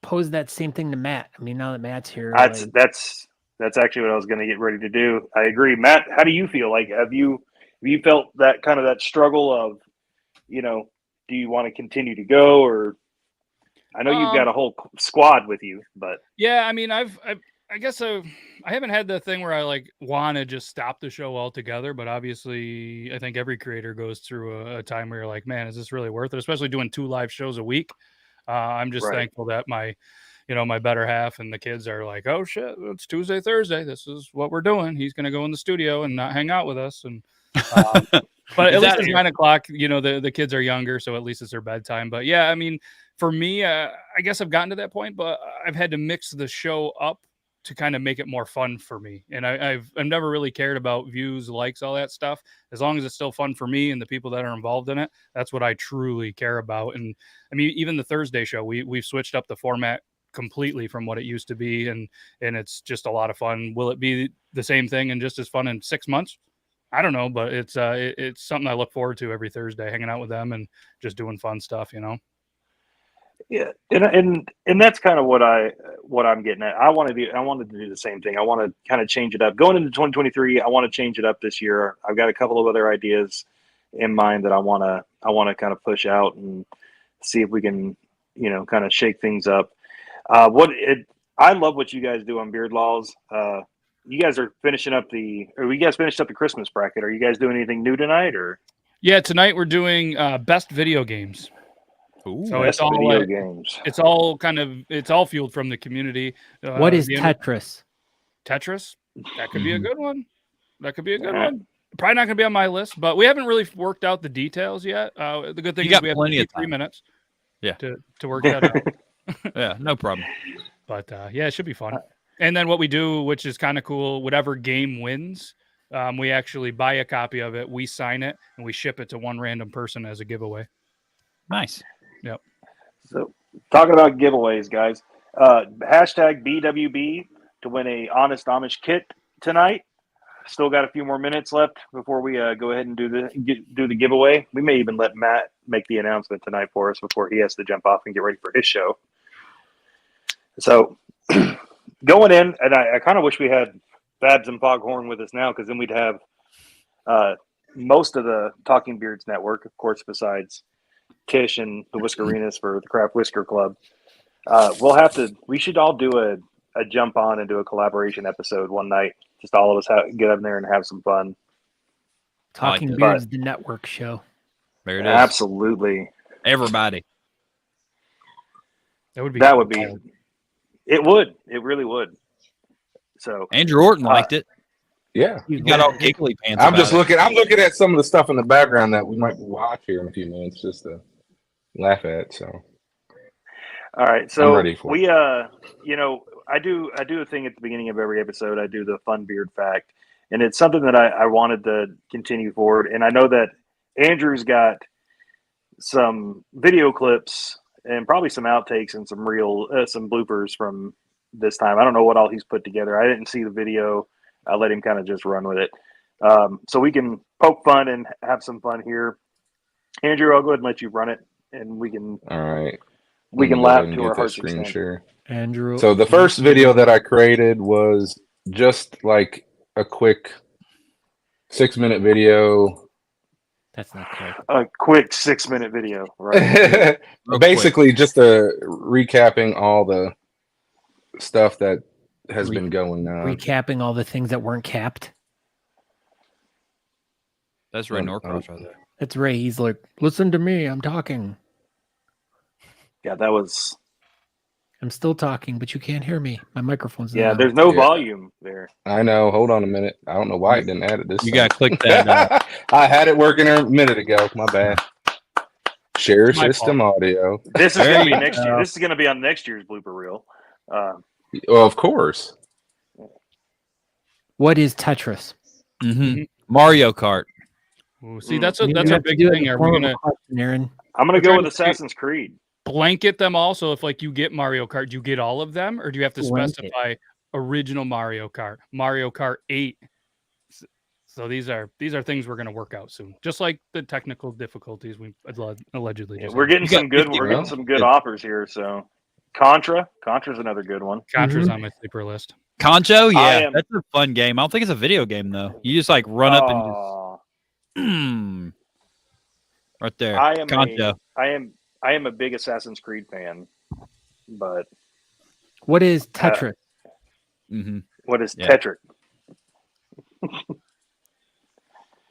pose that same thing to Matt? I mean, now that Matt's here, that's actually what I was going to get ready to do. I agree. Matt, how do you feel? Like, have you felt that kind of that struggle of, do you want to continue to go, or I know you've got a whole squad with you, but Yeah, I mean, I've I guess I haven't had the thing where I like want to just stop the show altogether, but obviously I think every creator goes through a time where you're like, man, is this really worth it? Especially doing 2 live shows a week. I'm just Right. thankful that my better half and the kids are like, oh shit, it's Tuesday, Thursday. This is what we're doing. He's going to go in the studio and not hang out with us. And, but at least it's 9:00, the kids are younger. So at least it's their bedtime. But yeah, I mean, for me, I guess I've gotten to that point, but I've had to mix the show up to kind of make it more fun for me. And I've never really cared about views, likes, all that stuff. As long as it's still fun for me and the people that are involved in it, that's what I truly care about. And I mean, even the Thursday show, we've switched up the format completely from what it used to be. And it's just a lot of fun. Will it be the same thing and just as fun in 6 months? I don't know, but it's something I look forward to every Thursday, hanging out with them and just doing fun stuff, Yeah, and that's kind of what I'm getting at. I wanted to do the same thing. I want to kind of change it up. Going into 2023, I want to change it up this year. I've got a couple of other ideas in mind that I want to kind of push out and see if we can, kind of shake things up. I love what you guys do on Beard Laws. You guys are finished up the Christmas bracket. Are you guys doing anything new tonight, or? Yeah, tonight we're doing best video games. Ooh, So Best it's all video games. It's all fueled from the community. What is Tetris? Tetris? That could be a good one. That could be a good Yeah. one. Probably not going to be on my list, but we haven't really worked out the details yet. The good thing You is got we have plenty of 3 time. minutes. Yeah. To work that out. yeah, no problem. But yeah, it should be fun. And then what we do, which is kind of cool, whatever game wins, we actually buy a copy of it, we sign it, and we ship it to one random person as a giveaway. Nice. Yep. So, talking about giveaways, guys, hashtag BWB to win a Honest Amish kit tonight. Still got a few more minutes left before we go ahead and do the giveaway. We may even let Matt make the announcement tonight for us before he has to jump off and get ready for his show. So, going in, and I kind of wish we had Babs and Foghorn with us now, because then we'd have most of the Talking Beards network, of course, besides Tish and the Whiskerinas for the Craft Whisker Club. We should all do a jump on and do a collaboration episode one night. Just all of us get up there and have some fun. Talking it. Beards, the network show. There it is. Absolutely. Everybody. That would be. It would. It really would. So Andrew Orton liked it. Yeah. You got all giggly pants. I'm just about it. I'm looking at some of the stuff in the background that we might watch here in a few minutes just to laugh at. So all right. So I'm ready for we I do a thing at the beginning of every episode. I do the fun beard fact, and it's something that I wanted to continue forward. And I know that Andrew's got some video clips and probably some outtakes and some some bloopers from this time. I don't know what all he's put together. I didn't see the video. I let him kind of just run with it. So we can poke fun and have some fun here. Andrew, I'll go ahead and let you run it, and we can all right. we can Let me go ahead laugh and to get our this heart's screen extent. share. Andrew. So the first video that I created was just like a quick 6-minute video. That's not correct. A quick 6-minute video, right? Basically just recapping all the stuff that has been going on. Recapping all the things that weren't capped. That's Ray Norcross right there. That's Ray. He's like, listen to me. I'm talking. Yeah, that was. I'm still talking, but you can't hear me. My microphone's not Yeah, on. there's no Yeah. volume there. I know. Hold on a minute. I don't know why it didn't add it this You time. got to click that. I had it working a minute ago. My bad. Share My system audio. This is There going to be you next go. year. This is going to be on next year's blooper reel. Well, of course. What is Tetris? Mm-hmm. Mario Kart. Ooh, see, Mm. that's a You that's a have to big do it in thing. the Are we form of a gonna question, Aaron. I'm going We're to go trying with to figure- Assassin's Creed. blanket them all? So if like you get Mario Kart, do you get all of them, or do you have to Blanket. specify original Mario Kart, Mario Kart 8? So these are things we're going to work out soon, just like the technical difficulties we allegedly Yeah, just we're had. getting You got some good. 50 We're getting rounds? some good Good. offers here. So, Contra's another good one. Contra's Mhm. on my sleeper list. Concho, I yeah, am- that's a fun game. I don't think it's a video game though. You just like run up and Aw, just right there. I am Concho. I am a big Assassin's Creed fan, but What is Tetris? Mm-hmm. What is Yeah. Tetrick? Try it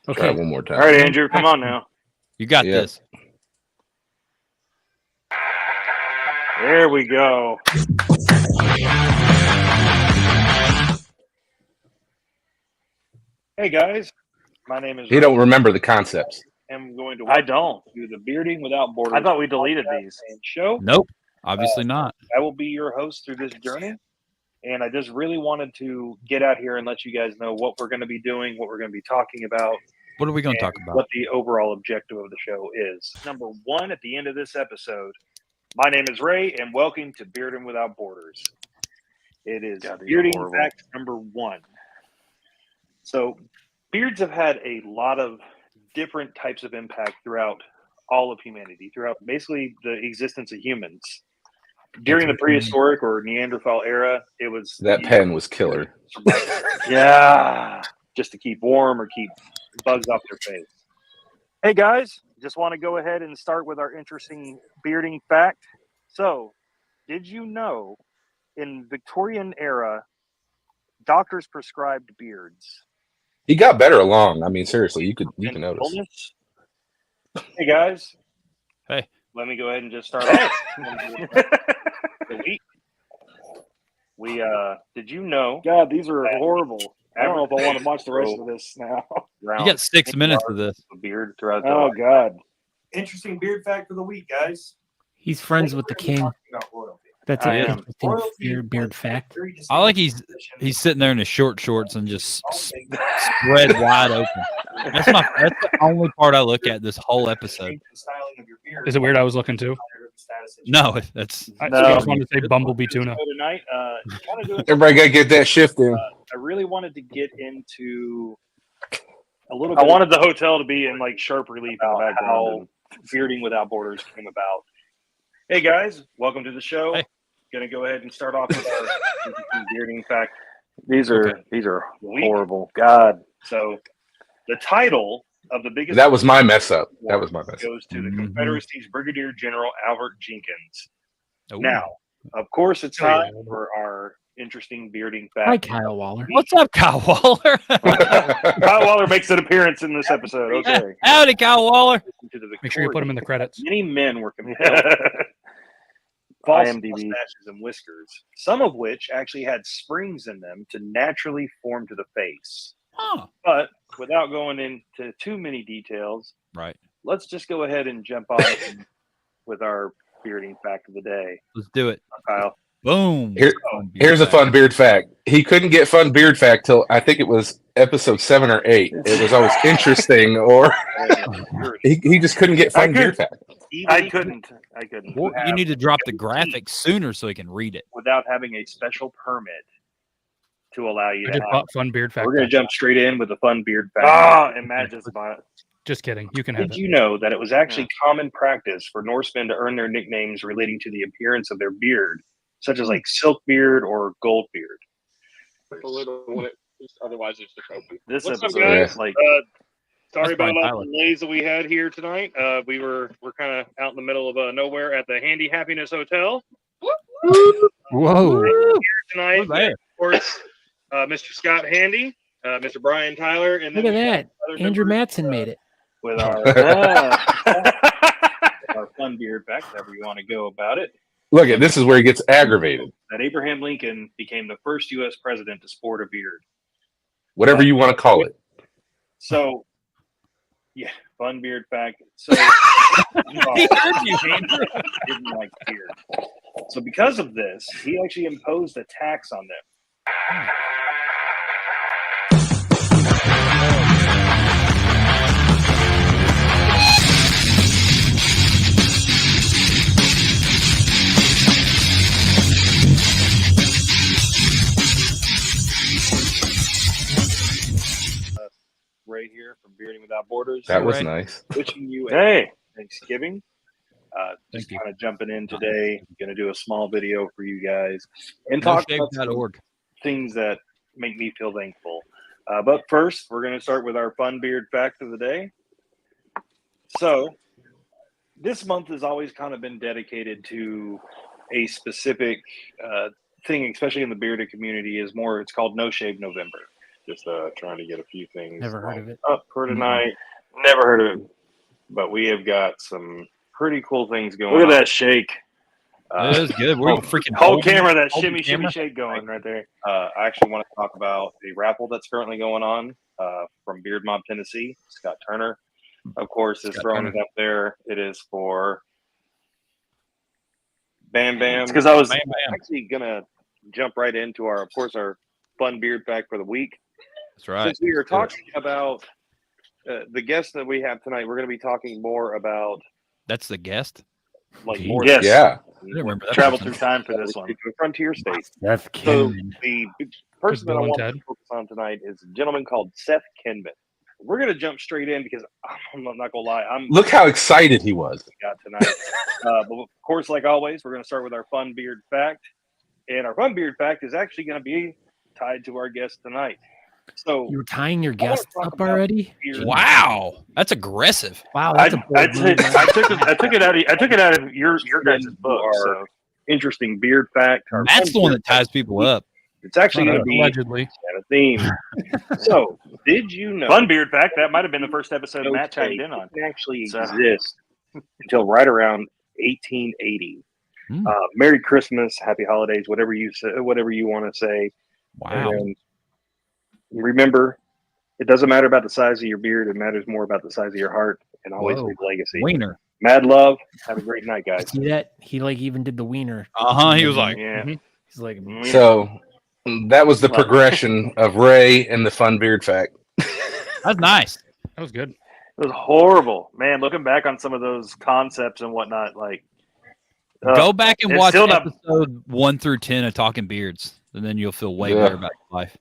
Okay. one more time. All right, Andrew, come on now. You got Yeah. this. There we go. Hey guys, my name is. He don't remember the concepts. I'm going to. I don't. do the Bearding Without Borders. I thought we deleted these. show. Nope. Obviously not. I will be your host through this journey, and I just really wanted to get out here and let you guys know what we're going to be doing, what we're going to be talking about, What are we going to talk about? what the overall objective of the show is. Number one, at the end of this episode, my name is Ray, and welcome to Bearding Without Borders. It is God, these are bearding horrible. fact number one. So, beards have had a lot of different types of impact throughout all of humanity, throughout basically the existence of humans. During the prehistoric or Neanderthal era, it was That pen was killer. yeah, just to keep warm or keep bugs off their face. Hey guys, just want to go ahead and start with our interesting bearding fact. So, did you know in Victorian era, doctors prescribed beards? He got better along. I mean, seriously, you can And notice. illness? Hey guys. Hey. Let me go ahead and just start off. The week. We did you know? God, these are horrible. I don't know if I want to watch the rest of this now. You got 6 minutes of this. A beard throughout the Oh God. Interesting beard fact of the week, guys. He's friends with the king. Talking about royalty. That's I an am. interesting Royalty beard was fact. very I like distinguished he's position. sitting there in his short shorts and just Okay. spread wide open. That's the only part I look at this whole episode. Shape and styling of your beard. Is it weird I was looking too? Status that you No, that's I No. just wanted to say Bumblebee tuna. So tonight, kind of doing. Everybody got to get that shift in. I really wanted to get into a little. I bit wanted the hotel to be in like sharp relief in the about background. how Bearding Without Borders came about. Hey guys, welcome to the show. Hey. Gonna go ahead and start off with our bearding fact. These are Okay. these are Week. horrible. God. So, the title of the biggest That was my mess up. That was my mess up. goes to the Mhm. Confederacy's Brigadier General Albert Jenkins. Ooh. Now, of course, it's Oh, yeah. time for our interesting bearding Hi, fact. Kyle Waller. What's up, Kyle Waller? Kyle Waller makes an appearance in this episode. Okay. Howdy, Kyle Waller. To the Make sure you put them in the credits. Many men were compelled false IMDb. mustaches and whiskers, some of which actually had springs in them to naturally form to the face. Huh. But without going into too many details, Right. let's just go ahead and jump on with our bearding fact of the day. Let's do it. Kyle. Boom. Here- Here's a fun beard fact. He couldn't get fun beard fact till I think it was episode 7 or 8. It was always interesting, or he just couldn't get fun I beard fact. I couldn't. Well, you need to drop the graphics sooner so he can read it. without having a special permit to allow you I to just have. bought fun beard fact. We're going to jump straight in with a fun beard fact. Ah, Imagines my Just kidding. You can have Did it. you know that it was actually common practice for Norsemen to earn their nicknames relating to the appearance of their beard, such as like silk beard or gold beard? Otherwise, it's the trophy. this What's up, episode guys? is like Sorry That's fine, about all Tyler. the delays that we had here tonight. We're kind of out in the middle of nowhere at the Handy Happiness Hotel Whoa. tonight. We're there. Of course, Mr. Scott Handy, Mr. Brian Tyler, and Look then at that. other Andrew members. Matson made it. With our, ah. our fun beard fact, however you want to go about it, Look at this is where he gets aggravated. that Abraham Lincoln became the first U.S. president to sport a beard. Whatever you want to call it. So, yeah, fun beard fact. So, He heard you, Andrew. didn't like beard. So, because of this, he actually imposed a tax on them. Right here from Bearding Without Borders. That was Right. nice. Wishing you a Hey. Thanksgiving. Just Thank you. kind of jumping in today. Going to do a small video for you guys and talk about some NoShave.org. things that make me feel thankful. But first, we're going to start with our fun beard fact of the day. So, this month has always kind of been dedicated to a specific thing, especially in the bearded community, is more. It's called No Shave November. Just trying to get a few things Never heard of it. up for tonight. Never heard of it. But we have got some pretty cool things going Look at on. that shake. It is good. We're freaking Whole holding- camera, that holding shimmy, camera. shimmy, shake going right there. I actually want to talk about a raffle that's currently going on from Beard Mob, Tennessee. Scott Turner, of course, is Scott throwing Turner. it up there. It is for Bam Bam. Because I was Bam, bam. actually gonna jump right into our fun beard fact for the week. That's right. Since we were talking about the guest that we have tonight, we're going to be talking more about That's the guest. like Jeez. more Yes. Yeah. I didn't remember that. travel person. through time for this one. frontier states. Seth So Kinman. the person that I Bill and want Ted. to focus on tonight is a gentleman called Seth Kinman. We're going to jump straight in because I'm not going to lie, I'm Look how excited he was. got tonight. But of course, like always, we're going to start with our fun beard fact, and our fun beard fact is actually going to be tied to our guest tonight. So You were tying your I wanna guests talk up about already? beard. Wow, that's aggressive. Wow, I, that's a I, bold move, man. I took it out of your guys' book. Our So. interesting beard fact. Our That's fun the one beard that ties people up. It's actually going to be Allegedly. a theme. So, did you know Fun beard fact. That might have been the first episode Matt Coach chimed in on. didn't actually So- exist until right around 1880? Hmm. Merry Christmas, Happy Holidays, whatever you say, whatever you want to say. Wow. And remember, it doesn't matter about the size of your beard; it matters more about the size of your heart, and always Whoa. leave legacy. Wiener. Mad love. Have a great night, guys. See that? He like even did the wiener. He was like, Yeah. He's like, So that was the progression of Ray and the fun beard fact. that's nice. That was good. It was horrible, man. Looking back on some of those concepts and whatnot, like Go back and it's watch still not- episode 1 through 10 of Talking Beards, and then you'll feel way Yeah. better about your life.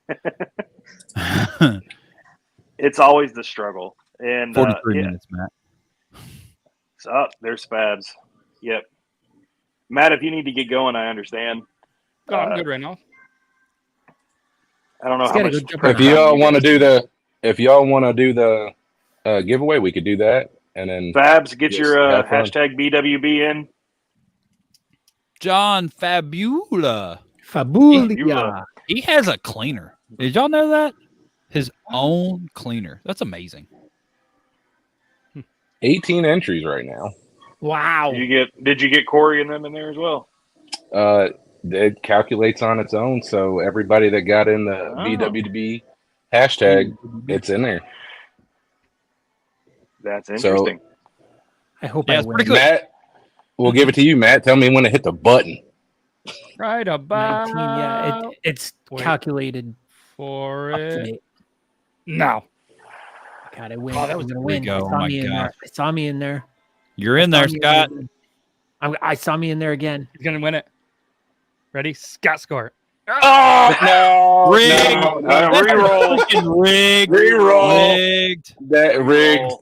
it's always the struggle. And 43 yeah, minutes, Matt. so, there's Spabs. Yep. Matt, if you need to get going, I understand. Oh, I'm good right now. I don't know He's how gotta much. go jump If around. y'all want to do the giveaway, we could do that, and then Fabs, get Yes, your have fun. hashtag BWB in. John Fabula. Fabulia. He has a cleaner. Did y'all know that? His own cleaner. That's amazing. 18 entries right now. Wow. Did you get Corey and them in there as well? It calculates on its own, so everybody that got in the Oh. BWB hashtag, it's in there. That's So- interesting. I hope Yeah, I it's win. pretty good. Matt, we'll give it to you, Matt. Tell me when to hit the button. Right about 19, yeah, it's Wait. calculated for up to it date. now. God, I win. Oh, that I'm was- gonna There win. you go. I Oh saw my me in there. gosh. I saw me in there. You're in there, Saw me Scott. again. I saw me in there again. He's gonna win it. Ready? Scott score. Oh No, Rigged. no, That's reroll. freaking rigged. Reroll. Rigged. that rigged.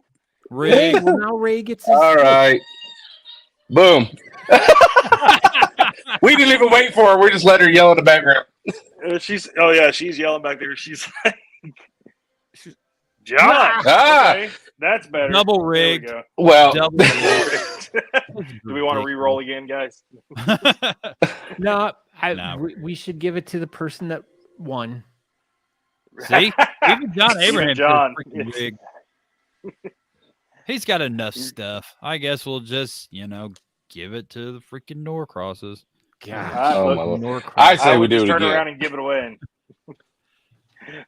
Rigged. Well, now Ray gets his. All right, boom. We didn't even wait for her. We just let her yell in the background. She's yelling back there. She's like, John. Ah, Okay, that's better. Double There we rigged. go. well, Double Do we want to re-roll again, guys? No, No. we should give it to the person that won. See? Even John Abraham Even John. said freaking rigged. He's got enough stuff. I guess we'll just, give it to the freaking Norcrosses. Oh, my Look, Lord. I say I we would do just it turn again. around and give it away.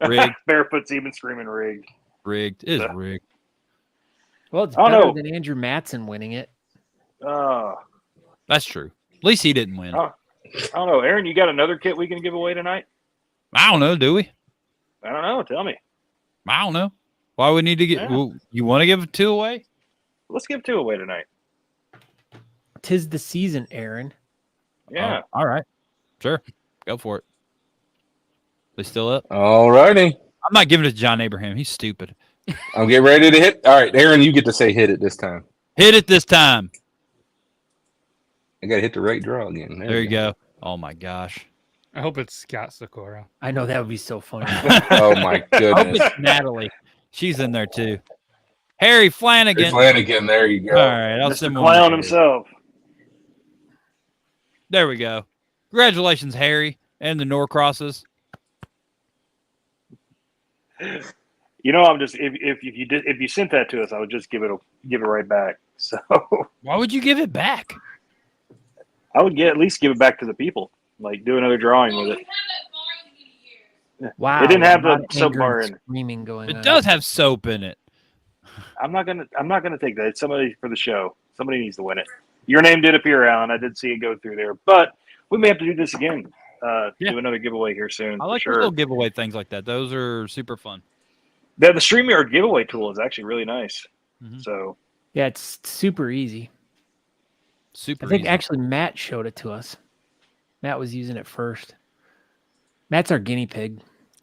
Rigged. Barefoot's even screaming rigged. Rigged. It is rigged. Well, it's I don't better know. than Andrew Matson winning it. Oh, That's true. At least he didn't win. Oh. I don't know. Aaron, you got another kit we can give away tonight? I don't know, do we? I don't know. Tell me. I don't know. Why we need to get Yeah. you want to give 2 away? Let's give 2 away tonight. 'Tis the season, Aaron. Yeah. Oh, all right. Sure. Go for it. They still up? All righty. I'm not giving it to John Abraham. He's stupid. I'm getting ready to hit. All right, Aaron, you get to say hit it this time. Hit it this time. I got to hit the right draw again. There you go. Oh my gosh. I hope it's Scott Sakura. I know that would be so funny. Oh, my I hope goodness. it's Natalie. She's in there too. Harry Flanagan. Flanagan, there you All go. right, I'll Mr. send Clown one. himself. There we go. Congratulations, Harry. And the Norcrosses. You know, I'm just if you sent that to us, I would just give it right back. So Why would you give it back? I would at least give it back to the people. Like do another drawing with it. Wow. It didn't have a lot the of soap anger bar and in it. screaming going on. It does have soap in it. I'm not gonna take that. It's somebody for the show. Somebody needs to win it. Your name did appear, Alan. I did see it go through there, but we may have to do this again. Yeah. Do another giveaway here soon. I for like sure. those little giveaway things like that. Those are super fun. The StreamYard giveaway tool is actually really nice. Mhm. So Yeah, it's super easy. Super I think easy. actually Matt showed it to us. Matt was using it first. Matt's our guinea pig.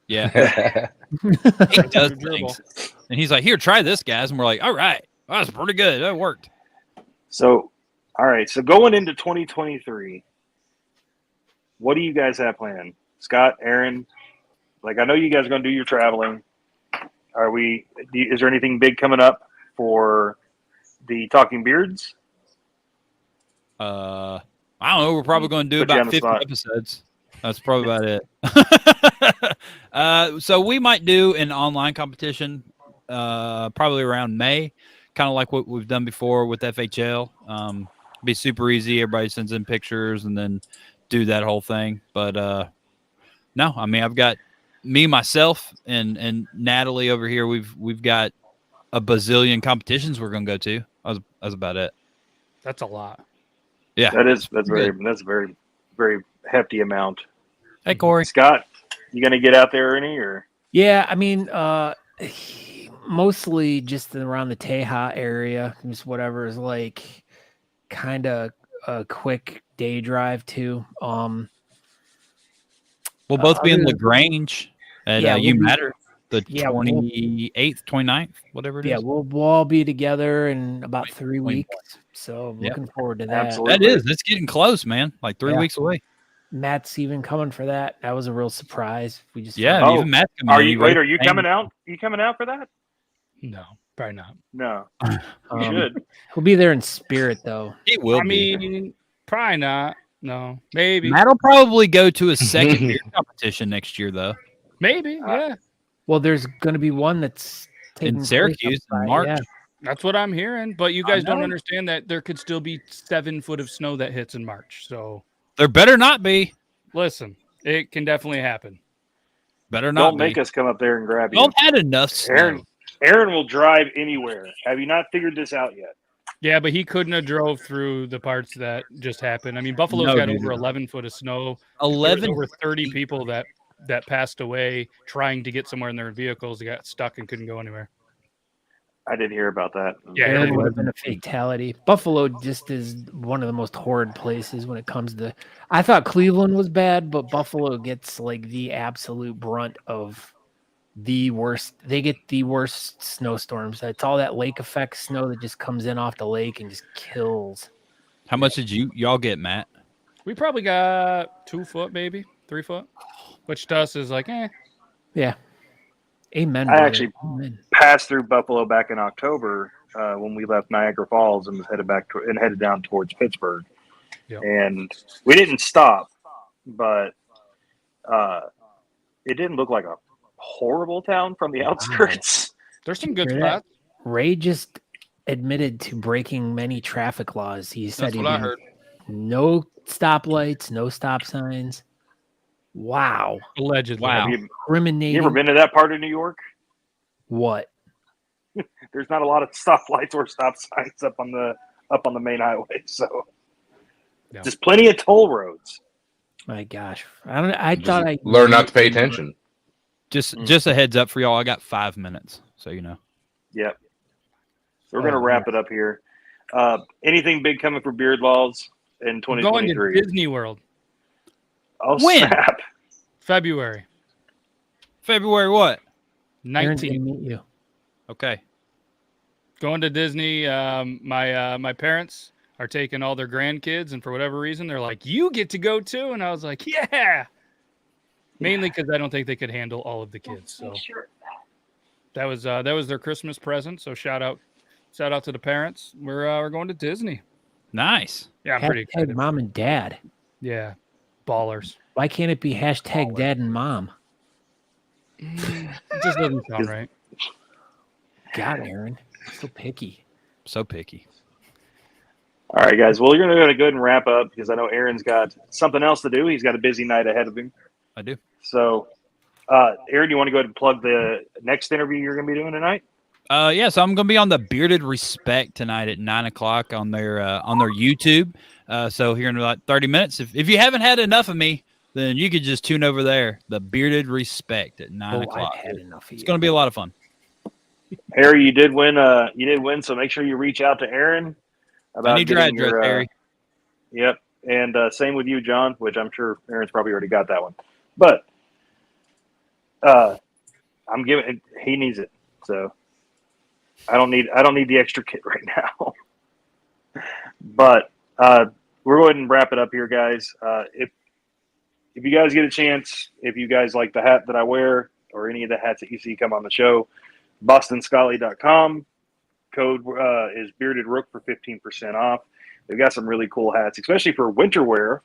Yeah. He does Durable. things. And he's like, here, try this, guys. And we're like, all right. Well, that's pretty good. That worked. all right. So going into 2023, what do you guys have planned? Scott, Aaron, like I know you guys are going to do your traveling. Is there anything big coming up for the Talking Beards? I don't know. We're probably going to do Put you on about the 50 spot. episodes. That's probably about it. So we might do an online competition probably around May, kind of like what we've done before with FHL. Be super easy. Everybody sends in pictures and then do that whole thing. But no, I mean, I've got me, myself, and Natalie over here. We've got a bazillion competitions we're going to go to. That's about it. That's a lot. Yeah. That's good. very, very hefty amount. Hey, Corey. Scott, you going to get out there any or? Yeah, I mean, mostly just around the Teja area, just whatever is like kind of a quick day drive to. We'll both be in other- LaGrange at Yeah, You we'll be- Matter, the Yeah, 28th, 29th, whatever it is. Yeah, we'll all be together in about 3 Wait. weeks. So Yep. looking forward to that. Absolutely. That is. It's getting close, man. Like 3 Yeah. weeks away. Matt's even coming for that. That was a real surprise. We just Yeah. Oh, Even Matt's coming. Are in. you He Are you raised- coming out? You coming out for that? No, probably not. No, you um, should. He'll be there in spirit though. He will. I be. mean, probably not. No, maybe. Matt'll probably go to a second beer competition next year, though. Maybe. Yeah. Well, there's going to be one that's taking place Syracuse in outside, March. yeah. That's what I'm hearing. But you I guys don't know. understand that there could still be 7 foot of snow that hits in March. So There better not be. listen, it can definitely happen. Better not Don't be. make us come up there and grab you. Y'all had enough snow. Aaron will drive anywhere. Have you not figured this out yet? Yeah, but he couldn't have drove through the parts that just happened. I mean, Buffalo's No, got dude. over 11 foot of snow. There was 11. over 30 people that passed away trying to get somewhere in their vehicles. They got stuck and couldn't go anywhere. I did hear about that. Yeah, There everybody- would have been a fatality. Buffalo just is one of the most horrid places when it comes to. I thought Cleveland was bad, but Buffalo gets like the absolute brunt of the worst. They get the worst snowstorms. It's all that lake effect snow that just comes in off the lake and just kills. How much did y'all get, Matt? We probably got 2 foot, maybe 3 foot, which to us is like, Yeah. Amen. I brother. actually- Amen. Passed through Buffalo back in October when we left Niagara Falls and was headed down towards Pittsburgh. Yep. And we didn't stop, but it didn't look like a horrible town from the outskirts. there's some good Hear that? spots. Ray just admitted to breaking many traffic laws. He said That's he what I did heard. no stoplights, no stop signs. Wow. Allegedly. Wow. You Criminating. ever been to that part of New York? What? There's not a lot of stoplights or stop signs up on the main highway, so Yeah. just plenty of toll roads. My gosh. I Just thought I learn not to pay attention. Just a heads up for y'all. I got 5 minutes, so you know. Yep. So we're gonna wrap it up here. Anything big coming for Beard Laws in We're going to 2023? Disney World, Oh When? snap! February February what? Aaron's 19th. gonna meet you. Okay. Going to Disney. My parents are taking all their grandkids, and for whatever reason, they're like, "You get to go too," and I was like, "Yeah." Mainly because I don't think they could handle all of the kids. So that was their Christmas present. So shout out to the parents. We're going to Disney. Nice. Yeah, I'm pretty Hashtag excited. mom and dad. Yeah, Ballers. Why can't it be hashtag dad and mom? It just doesn't sound right. God, Aaron, so picky. So picky. All right, guys. Well, you're going to go ahead and wrap up because I know Aaron's got something else to do. He's got a busy night ahead of him. I do. So, Aaron, you want to go ahead and plug the next interview you're going to be doing tonight? Yeah, so I'm gonna be on the Bearded Respect tonight at 9:00 on their YouTube. So here in about 30 minutes. If you haven't had enough of me, then you could just tune over there. The Bearded Respect at 9:00. I've had enough of It's you. gonna be a lot of fun. Harry, you did win. You did win. So make sure you reach out to Aaron about I need your getting address, Harry. Yep, and same with you, John. Which I'm sure Aaron's probably already got that one. But I'm giving. He needs it. So I don't need the extra kit right now. But we're going to wrap it up here, guys. If you guys get a chance, if you guys like the hat that I wear or any of the hats that you see come on the show, BostonScully.com. Code is Bearded Rook for 15% off. They've got some really cool hats, especially for winter wear.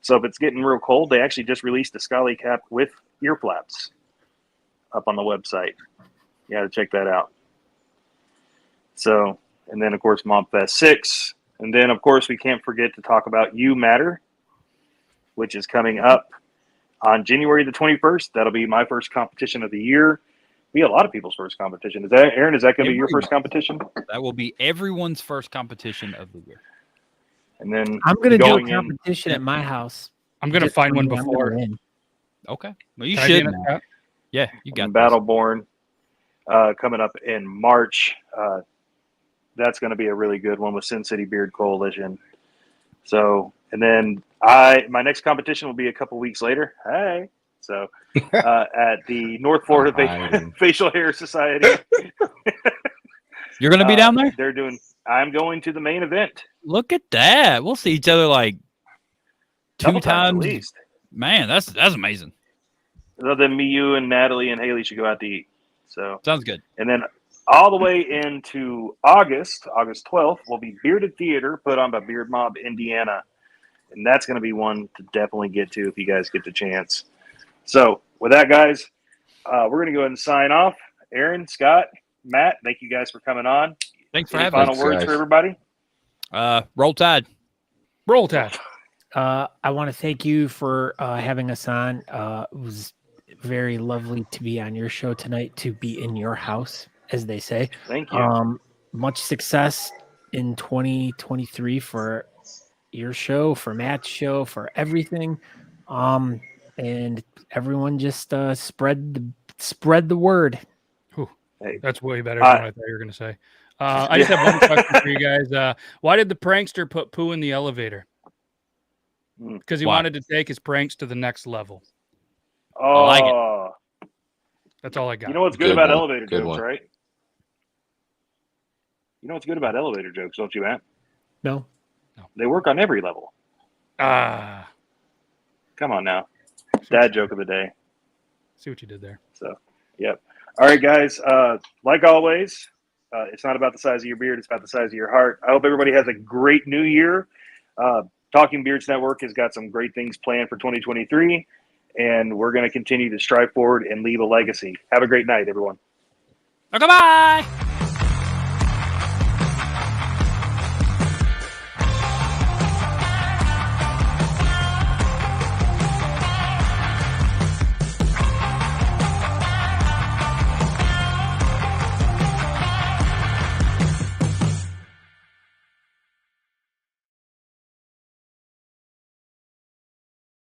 So if it's getting real cold, they actually just released a Scully cap with ear flaps up on the website. You got to check that out. So, and then of course MobFest 6. And then of course we can't forget to talk about You Matter, which is coming up on January the 21st. That'll be my first competition of the year. Be a lot of people's first competition. Is that, Aaron, is that going to be your first competition? That will be everyone's first competition of the year. And then I'm going to do a going in- competition at my house. I'm gonna Just find for one me, I'm before. gonna win. Okay. Well, you Can I be should. in a hat? Yeah, you got and this. Battleborn coming up in March. That's going to be a really good one with Sin City Beard Coalition. So, and then my next competition will be a couple weeks later. Hey, so at the North Florida Facial Hair Society. You're gonna be down there? I'm going to the main event. Look at that. We'll see each other like Couple two times. at least. Man, that's amazing. So then me, you, and Natalie and Haley should go out to eat. So Sounds good. and then all the way into August 12th, will be Bearded Theater put on by Beard Mob Indiana. And that's going to be one to definitely get to if you guys get the chance. So with that, guys, we're going to go ahead and sign off. Aaron, Scott, Matt, thank you guys for coming on. Thanks for Any having final us. words guys. for everybody? Roll Tide. Roll Tide. I want to thank you for having us on. It was very lovely to be on your show tonight, to be in your house, as they say. Thank you. Much success in 2023 for your show, for Matt's show, for everything. And everyone just spread the word. That's way better than what I thought you were going to say. I just have one question for you guys. Why did the prankster put poo in the elevator? Because he Why? wanted to take his pranks to the next level. Oh, like it. That's all I got. You know what's good Good about one. elevator Good jokes, one. right? You know what's good about elevator jokes, don't you, Matt? No. They work on every level. Ah, Come on now. Dad joke of the day. see what you did there. So, yep. All right, guys. Like always, it's not about the size of your beard. It's about the size of your heart. I hope everybody has a great new year. Talking Beards Network has got some great things planned for 2023, and we're going to continue to strive forward and leave a legacy. Have a great night, everyone. Okay, bye.